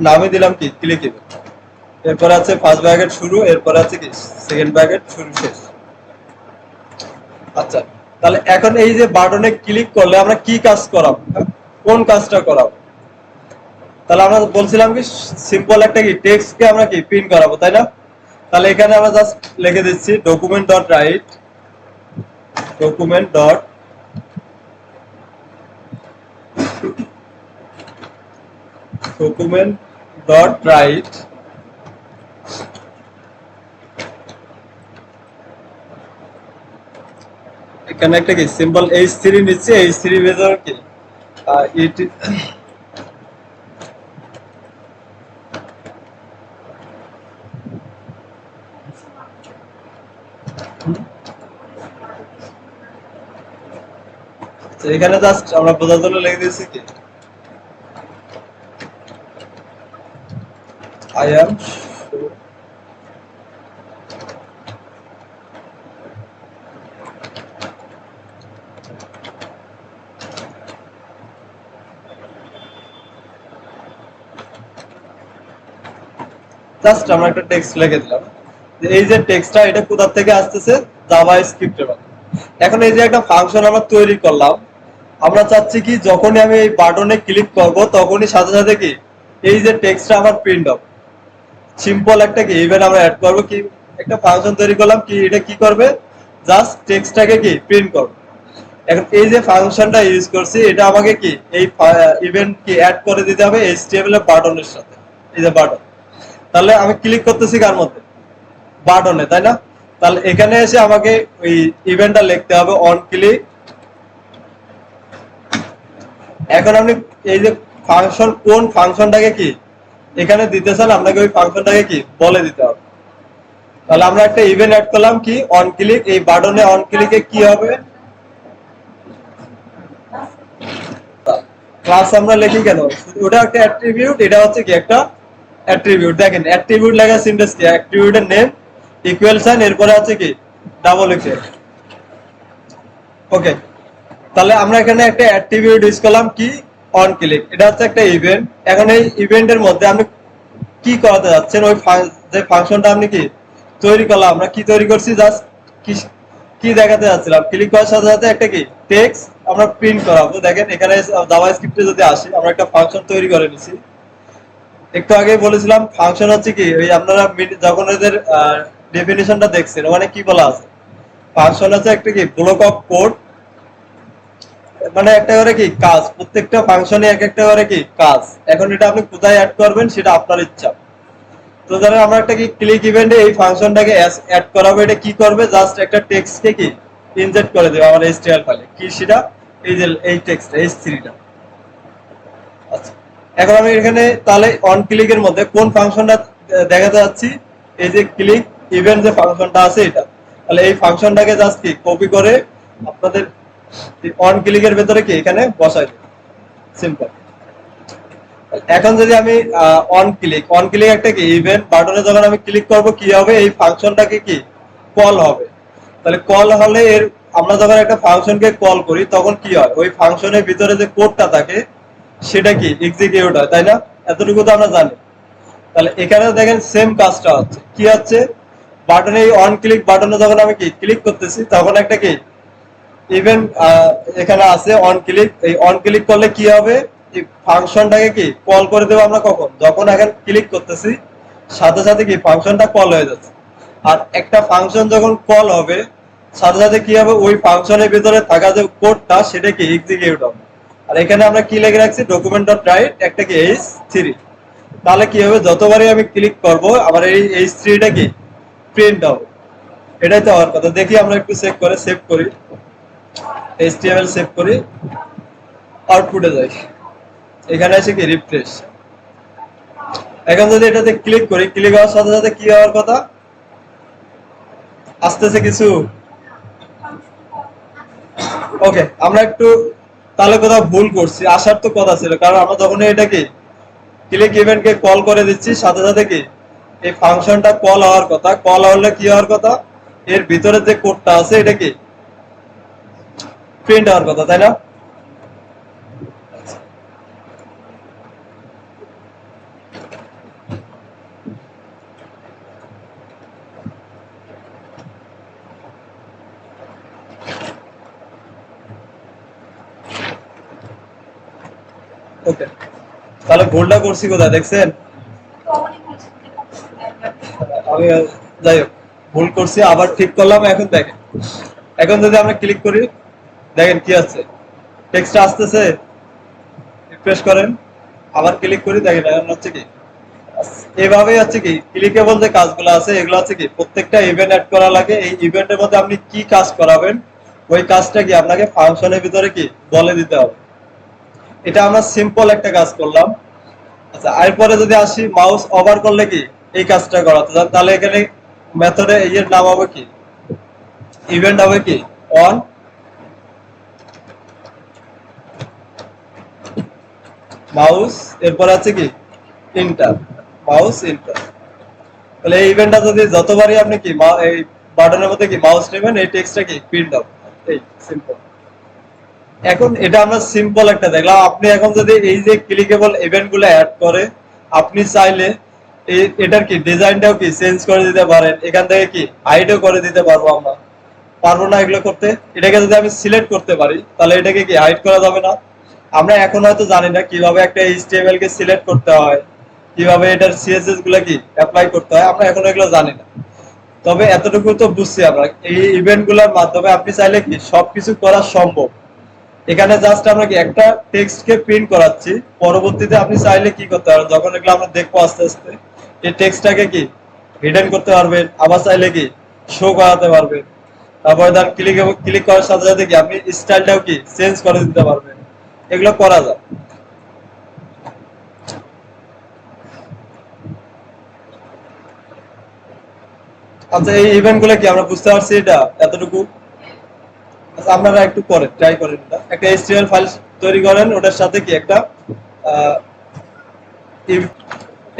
নামে দিলাম কি ক্লিক ইভেন্ট। এরপর আছে ফার্স্ট ব্র্যাকেট শুরু, এরপর আছে কি সেকেন্ড ব্র্যাকেট শুরু শেষ। আচ্ছা তাহলে এখন এই যে বাটনে ক্লিক করলে আমরা কি কাজ করাবো, কোন কাজটা করাবো? তাহলে আমরা বলছিলাম কি সিম্পল একটা কি টেক্সট কে আমরা কি প্রিন্ট করাবো, তাই না? তাহলে এখানে আমরা জাস্ট লিখে দিচ্ছি document dot right, document dot document dot right এখানে একটা কি সিম্পল h3 নিচ্ছে, h3 ভেতর কি এখানে জাস্ট আমরা বোঝার জন্য লিখে দিয়েছি কি আই এম জাস্ট আমরা একটা টেক্সট লিখে দিলাম। এই যে টেক্সটটা এটা কোথা থেকে আসতেছে, জাভা স্ক্রিপ্টের মাধ্যমে। এখন এই যে একটা ফাংশন আমরা তৈরি করলাম, আমরা চাচ্ছি কি যখনই আমি এই বাটনে ক্লিক করব তখনই সাথে সাথে কি এই যে টেক্সটটা আমার প্রিন্ট হবে। সিম্পল একটা কি ইভেন্ট আমরা অ্যাড করব, কি একটা ফাংশন তৈরি করলাম কি এটা কি করবে জাস্ট টেক্সটটাকে কি প্রিন্ট করবে। এখন এই যে ফাংশনটা ইউজ করছি এটা আমাকে কি এই ইভেন্ট কি অ্যাড করে দিতে হবে এইচটিএমএল এর বাটনের সাথে, এই যে বাটন। তাহলে আমি ক্লিক করতেছি কার মধ্যে, বাটনে, তাই না? তাহলে এখানে এসে আমাকে ওই ইভেন্টটা লিখতে হবে অন ক্লিক। এখন আপনি এই যে ফাংশন কোন ফাংশনটাকে কি এখানে দিতে চান আপনাকে ওই ফাংশনটাকে কি বলে দিতে হবে। তাহলে আমরা একটা ইভেন্ট অ্যাড করলাম কি অন ক্লিক, এই বাটনে অন ক্লিকে কি হবে ক্লাস আমরা লিখি কেন, ওটা একটা অ্যাট্রিবিউট, এটা হচ্ছে কি একটা অ্যাট্রিবিউট। দেখেন অ্যাট্রিবিউট লেখা সিনট্যাক্স কি অ্যাট্রিবিউটের নেম ইকুয়াল সাইন এরপরে আছে কি ডাবল ইকুয়াল। ওকে তাহলে আমরা এখানে একটা অ্যাট্রিবিউট ইউজ করলাম কি অন ক্লিক, এটা হচ্ছে একটা ইভেন্ট। এখন এই ইভেন্টের মধ্যে আপনি কি করাতে যাচ্ছেন, ওই যে ফাংশনটা আপনি কি তৈরি করলাম, আমরা কি তৈরি করছি জাস্ট কি কি দেখাতে যাচ্ছিলাম, ক্লিক করার সাথে সাথে একটা কি টেক্সট আমরা প্রিন্ট করাবো। দেখেন এখানে জাভা স্ক্রিপ্টে যদি আসি আমরা একটা ফাংশন তৈরি করে নিছি। একটু আগে বলেছিলাম ফাংশন হচ্ছে কি ওই আপনারা যখন এদের ডেফিনিশনটা দেখছেন ওখানে কি বলা আছে, ফাংশন হচ্ছে একটা কি ব্লক অফ কোড, মানে একটা করে কি কাজ, প্রত্যেকটা ফাংশনে এক একটা করে কি কাজ। এখন এটা আপনি কোথায় অ্যাড করবেন সেটা আপনার ইচ্ছা। তো ধরেন আমরা একটা কি ক্লিক ইভেন্টে এই ফাংশনটাকে অ্যাড করাবো, এটা কি করবে জাস্ট একটা টেক্সটকে কি ইনজেক্ট করে দেবে আমার এইচটিএমএল ফাইলে, কি সেটা এই যে এই টেক্সট h3টা। আচ্ছা এখন আমি এখানে তাহলে অন ক্লিকের মধ্যে কোন ফাংশনটা দেখাতে যাচ্ছি, এই যে ক্লিক ইভেন্ট যে ফাংশনটা আছে এটা। তাহলে এই ফাংশনটাকে জাস্ট কি কপি করে আপনাদের অন ক্লিকের ভেতরে কি এখানে বসাই দেব, সিম্পল। এখন যদি আমি অন ক্লিক একটা কি ইভেন্ট বাটনে যখন আমি ক্লিক করব কি হবে এই ফাংশনটাকে কি কল হবে। তাহলে কল হলে এর আমরা যখন একটা ফাংশনকে কল করি তখন কি হয় ওই ফাংশনের ভিতরে যে কোডটা থাকে সেটা কি এক্সিকিউট হয়, তাই না? এতটুকু তো আমরা জানি। তাহলে এখানে দেখেন সেম কাজটা হচ্ছে, কি হচ্ছে, বাটনে এই অন ক্লিক বাটনে যখন আমি কি ক্লিক করতেছি তখন একটা কি ইভেন্ট এখানে আছে অন ক্লিক। এই অন ক্লিক করলে কি হবে, এই ফাংশনটাকে কি কল করে দেবো আমরা কখন, যখন এখন ক্লিক করতেছি সাথে সাথে কি ফাংশনটা কল হয়ে যাচ্ছে। আর একটা ফাংশন যখন কল হবে সাথে সাথে কি হবে, ওই ফাংশনের ভিতরে থাকা যে কোডটা সেটা কি এক্সিকিউট হবে। আর এখানে আমরা কি লিখে রাখছি, ডকুমেন্ট ডট রাইট একটা কি h3। তাহলে কি হবে, যতবারই আমি ক্লিক করব আমার এই h3টা কি প্রিন্ট হবে। এটাই তো হওয়ার কথা। দেখি আমরা একটু চেক করে সেভ করি, HTML সেভ করি, আউটপুটে যাই, এখানে এসে কি রিফ্রেশ। এখন যদি এটাতে ক্লিক করি, ক্লিক হওয়ার সাথে সাথে কি হওয়ার কথা, আসতেছে কিছু। ওকে, আমরা একটু তাহলে কোথাও ভুল করছি, আসার তো কথা ছিল, কারণ আমরা যখন এটাকে ক্লিক ইভেন্টকে কল করে দিচ্ছি সাথে সাথে কি এই ফাংশনটা কল হওয়ার কথা, কল হলে কি হওয়ার কথা, এর ভিতরে যে কোডটা আছে এটা কি প্রিন্ট হওয়ার কথা, তাই না? ওকে, তাহলে ভুলটা করছি কোথায় দেখছেন? আমি যাই হোক, ভুল করছি, আবার ঠিক করলাম। এখন দেখেন, এখন যদি আমরা ক্লিক করি দেখেন কি আছে, টেক্সট আসতেছে, রিফ্রেশ করেন, আবার ক্লিক করি, দেখেন এখন হচ্ছে কি এভাবেই হচ্ছে কি ক্লিকেবল যে কাজগুলো আছে এগুলো হচ্ছে কি প্রত্যেকটা ইভেন্ট অ্যাড করা লাগে। এই ইভেন্টের মধ্যে আপনি কি কাজ করাবেন ওই কাজটা কি আপনাকে ফাংশনের ভিতরে কি বলে দিতে হবে। এটা আমরা সিম্পল একটা কাজ করলাম। আচ্ছা, এরপরে যদি আসি মাউস ওভার করলে কি এই কাজটা করাতে চান, তাহলে এখানে মেথডে এর নাম হবে কি, ইভেন্ট হবে কি অন মাউস, এরপর আছে কি ইন্টার, মাউস ইন্টার। তাহলে এই ইভেন্টটা যদি যতবারই আপনি কি এই বাটনের মধ্যে কি মাউস নেবেন এই টেক্সটটা কি প্রিন্ট হবে। এই সিম্পল। এখন এটা আমরা সিম্পল একটা দেখলাম। আপনি এখন যদি এই যে ক্লিকেবল ইভেন্ট গুলো অ্যাড করে আপনি চাইলে এটার কি ডিজাইনটাও কি চেঞ্জ করে দিতে পারেন, এখান থেকে কি হাইডও করে দিতে পারবো আমরা। পারবো না এগুলো করতে? এটাকে যদি আমি সিলেক্ট করতে পারি তাহলে এটাকে কি হাইড করা যাবে না? আমরা এখন হয়তো জানি না কিভাবে একটা HTML কে সিলেক্ট করতে হয়, কিভাবে এটার CSS গুলো কি অ্যাপ্লাই করতে হয়, আমরা এখন এগুলো জানি না। তবে এতটুকু তো বুঝছি আমরা, এই ইভেন্ট গুলোর মাধ্যমে আপনি চাইলে কি সবকিছু করা সম্ভব। এখানে জাস্ট আমরা কি একটা টেক্সট কে প্রিন্ট করাচ্ছি, পরবর্তীতে আপনি চাইলে কি করতে পারবেন, যখন এগুলো আমরা দেখবো আস্তে আস্তে, এই টেক্সটটাকে কি হিডেন করতে পারবেন, আবার চাইলে কি শো করাতে পারবেন। তারপরে তার ক্লিক করার সাথে সাথে কি আপনি স্টাইলটাও কি চেঞ্জ করে দিতে পারবেন। এগুলো করা যায়। আচ্ছা, এই ইভেন্ট গুলো কি আমরা বুঝতে পারছি এটা এতটুকু? আচ্ছা, আপনারা একটু করেন, ট্রাই করেন, এটা একটা HTML ফাইল তৈরি করেন, ওটার সাথে কি একটা আহ,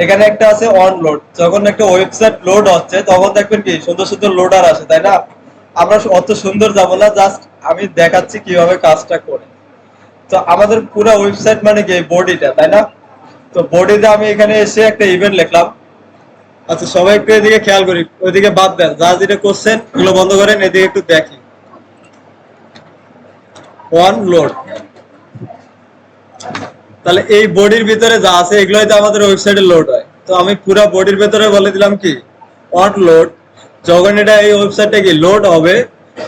এখানে একটা আছে অন লোড। যখন একটা ওয়েবসাইট লোড হচ্ছে তখন দেখবেন কি সুন্দর সুন্দর লোডার আসে, তাই না? আমরা অত সুন্দর যাবো না, জাস্ট আমি দেখাচ্ছি কিভাবে কাজটা করে। তো আমাদের পুরো ওয়েবসাইট মানে কি বডিটা, তাই না? তো বডিতে আমি এখানে এসে একটা ইভেন্ট লিখলাম। আচ্ছা, সবাই একটু এদিকে খেয়াল করি, ওইদিকে বাদ দেন, যা যেটা করছেন এগুলো বন্ধ করেন, এদিকে একটু দেখি। ওয়ান লোড, তাহলে এই বডির ভিতরে যা আছে এগুলোই তো আমাদের ওয়েবসাইটে লোড হয়। তো আমি পুরো বডির ভিতরে বলে দিলাম কি অন লোড। যখন এটা এই ওয়েবসাইটটা কি লোড হবে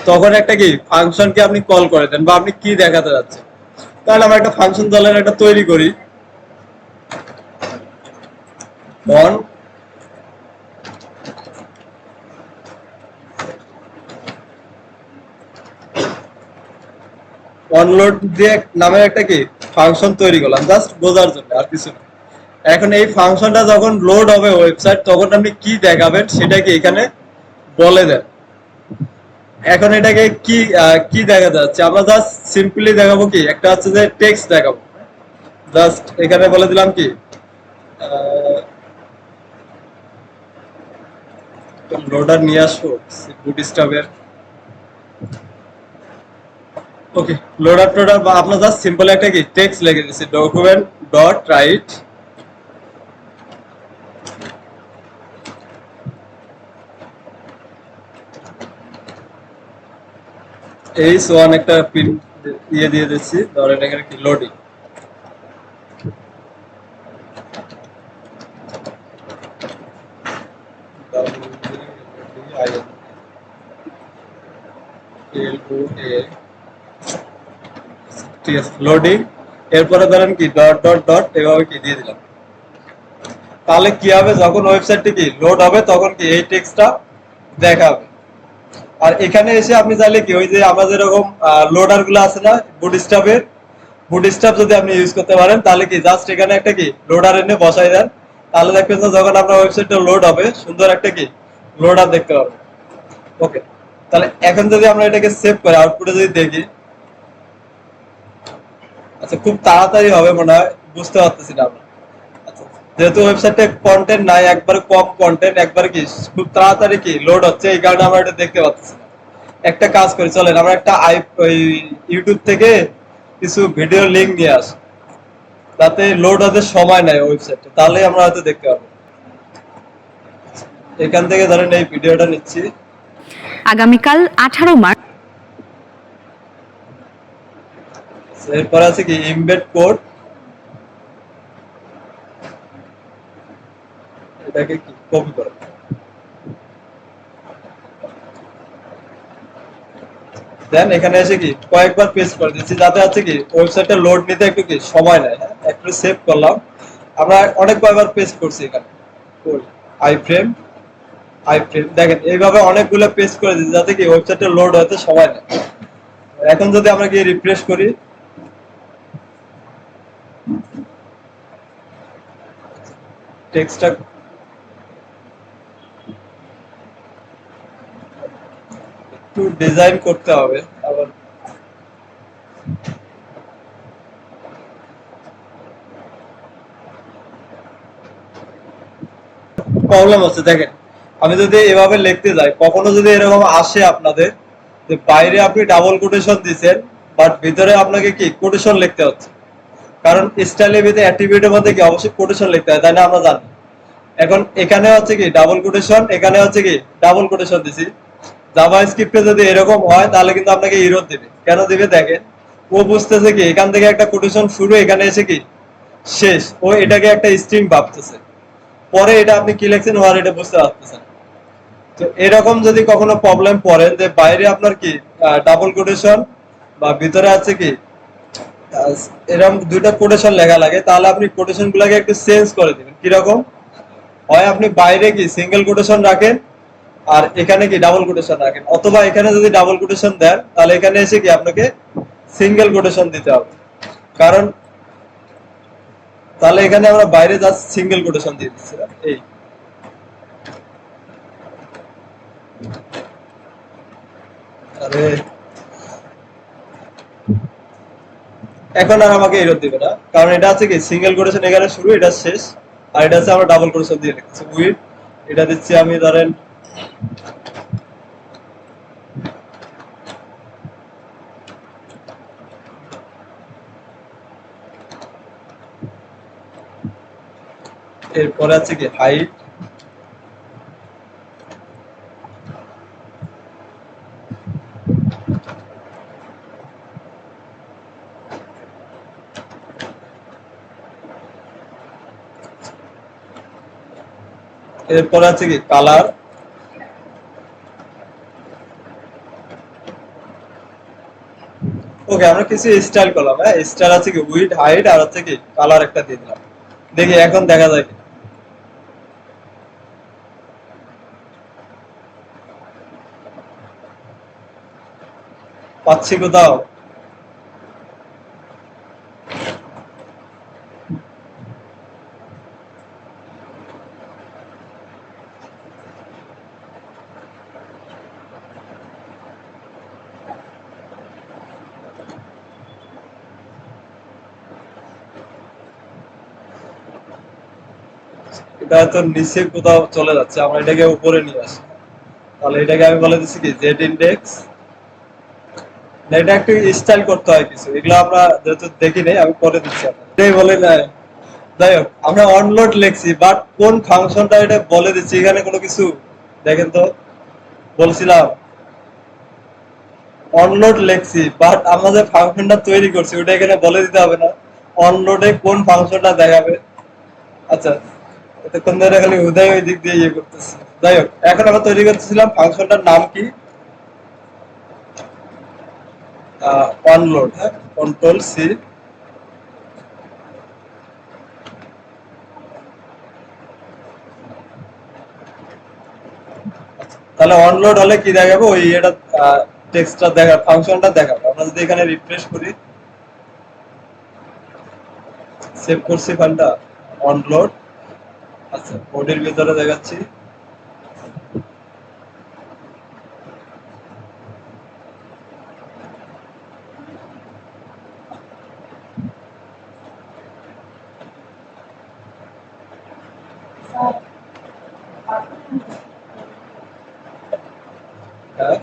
তখন একটা কি ফাংশনকে আপনি কল করে দেন, বা আপনি কি দেখাতে যাচ্ছেন। তাহলে আমরা একটা ফাংশন দলের একটা তৈরি করি, অন অনলোড দিয়ে নামে একটা কি ফাংশন তৈরি করলাম, জাস্ট বোঝার জন্য, আর কিছু না। এখন এই ফাংশনটা যখন লোড হবে ওয়েবসাইট তখন আপনি কি দেখাবেন সেটাকে এখানে বলে দেন। এখন এটাকে কি কি দেখা যাচ্ছে, আমরা জাস্ট সিম্পলি দেখাবো কি একটা হচ্ছে যে টেক্সট দেখাবো। জাস্ট এখানে বলে দিলাম কি লোডার নিয়ে আসবো বুটস্ট্র্যাপের। ওকে, লোডার টোডার বা আপনার জাস্ট সিম্পল একটা কি টেক্সট লিখে দিচ্ছি, ডকুমেন্ট ডট রাইট H1 একটা পিন দিয়ে দিচ্ছি, ধরেন এখানে কি লোডিং, ঠিক আছে লোডিং, এরপরে ধরেন কি ডট ডট ডট এভাবে কি দিয়ে দিলাম। তাহলে কি হবে, যখন ওয়েবসাইটটি কি লোড হবে তখন কি এই টেক্সটটা দেখাবে। আর এখানে এসে আপনি চাইলে কি ওই যে আমরা যেরকম লোডার গুলো আছে না বুটস্ট্র্যাপের, বুটস্ট্র্যাপ যদি আপনি ইউজ করতে পারেন তাহলে কি জাস্ট এখানে একটা কি লোডার এনে বসাই দেন, তাহলে দেখবেন যে যখন আপনার ওয়েবসাইটটা লোড হবে সুন্দর একটা কি লোডার দেখতে পারবেন। ওকে, তাহলে এখন যদি আমরা এটাকে সেভ করে আউটপুটে যদি দেখি, আচ্ছা খুব তাড়াতাড়ি হবে মনে হয়, বুঝতে পারতেছি না আমরা। আচ্ছা, যেহেতু ওয়েবসাইটে কন্টেন্ট নাই, একবার কম কন্টেন্ট, একবার কি খুব তাড়াতাড়ি কি লোড হচ্ছে, এই কারণে আমরা এটা দেখতে পাচ্ছি না। একটা কাজ করি, চলেন আমরা একটা ওই ইউটিউব থেকে কিছু ভিডিও লিংক নিয়ে আসি, যাতে লোড হতে সময় নেয় ওয়েবসাইটে, তাহলে আমরা হয়তো দেখতে পাবো। এখান থেকে ধরেন এই ভিডিওটা নিচ্ছি, আগামীকাল 18 মার্চ। এরপর আছে কি ইমবেড কোড, এটাকে কি কপি করে দেন এখানে এসে কি কয়েকবার পেস্ট করে দিচ্ছি, যাতে আছে কি ওয়েবসাইটটা লোড নিতে একটু কি সময় নেয়। হ্যাঁ, একটু সেভ করলাম, আমরা অনেক কয়েকবার পেস্ট করছি এখানে আই ফ্রেম, আই ফ্রেম দেখেন এইভাবে অনেকগুলো পেস্ট করে দিচ্ছি, যাতে কি ওয়েবসাইটটা লোড হতে সময় নেয়। এখন যদি আমরা কি রিফ্রেশ করি, টেক্সটটা একটু ডিজাইন করতে হবে আবার। প্রবলেম হচ্ছে দেখেন, আমি যদি এভাবে লিখতে যাই, কখনো যদি এরকম আসে আপনাদের যে বাইরে আপনি ডাবল কোটেশন দিচ্ছেন বাট ভিতরে আপনাকে কি কোটেশন লিখতে হচ্ছে, কারণ স্টাইলের ভিতরে অ্যাট্রিবিউটের মধ্যে কি অবশ্যই কোটেশন লিখতে হয়, তাই না, আমরা জানি। এখন এখানে হচ্ছে কি ডাবল কোটেশন, এখানে হচ্ছে কি ডাবল কোটেশন দিছি। জাভা স্ক্রিপ্টে যদি এরকম হয় তাহলে কিন্তু আপনাকে এরর দিবে। কেন দিবে দেখেন, ও বুঝতেছে কি এখান থেকে একটা কোটেশন শুরু, এখানে এসে কি শেষ, ও এটাকে একটা স্ট্রিং ভাবতেছে, পরে এটা আপনি কি লিখছেন ও আর এটা বুঝতে পারতেছেন। তো এরকম যদি কখনো প্রবলেম পড়ে যে বাইরে আপনার কি ডাবল কোটেশন বা ভিতরে আছে কি এরকম দুইটা কোটেশন লেখা লাগে, তাহলে আপনি কোটেশন গুলাকে একটু চেঞ্জ করে দিবেন। কিরকম, হয় আপনি বাইরে কি সিঙ্গেল কোটেশন রাখেন আর এখানে কি ডাবল কোটেশন রাখেন, অথবা এখানে যদি ডাবল কোটেশন দেন তাহলে এখানে এসে কি আপনাকে সিঙ্গেল কোটেশন দিতে হবে, কারণ তাহলে এখানে আমরা বাইরে জাস্ট সিঙ্গেল কোটেশন দিয়ে দিচ্ছিলাম এই। আরে এখন আর আমাকে এরর দিবে না, কারণ এটা আছে কি সিঙ্গেল কোটেশন এখানে শুরু, এটা শেষ, আর এটা আছে আমরা ডাবল কোটেশন দিয়ে লিখছি উইথ, এটা দিচ্ছি আমি ধরেন এরপরে আছে কি হাইট, এরপরে আছে কি কালার, ওকে আমরা কিছু স্টাইল করলাম। হ্যাঁ, স্টাইল আছে কি উইড হাইট আর হচ্ছে কি কালার একটা দিয়ে দিলাম, দেখি এখন দেখা যায় কি পাচ্ছি কোথাও। এটা তো নিচে কোথাও চলে যাচ্ছে, আমরা এটাকে উপরে নিয়ে আসি, তাহলে এটাকে আমি বলে দিচ্ছি কি জেড ইন্ডেক্স। এটা একটু স্টাইল করতে হয় কিছু, এগুলো আমরা যেহেতু দেখি নাই আমি পরে দিচ্ছি আপনাকে বলে না। যাই হোক, আমরা অনলোড লিখছি বাট কোন ফাংশনটা এটা বলে দিচ্ছি এখানে কোনো কিছু, দেখেন তো বলছিলাম অনলোড লেখছি, বাট আমরা যে ফাংশনটা তৈরি করছি ওটা এখানে বলে দিতে হবে না? অনলোডে কোন ফাংশনটা দেখাবে? আচ্ছা, এতক্ষণ ধরে খালি উদয় ওই দিক দিয়ে ইয়ে করতেছি। যাই হোক, এখন আমরা তৈরি করতেছিলাম ফাংশনটার নাম কি? অনলোড। হ্যাঁ, কন্ট্রোল সি। তাহলে অনলোড হলে কি দেখাবো? ওই এটা টেক্সটটা দেখা, ফাংশনটা দেখাবো। আমরা যদি এখানে রিফ্রেশ করি, সেভ করছি ফাইলটা, অনলোড। আচ্ছা, কোডের ভিতরে দেখাচ্ছি। হ্যাঁ,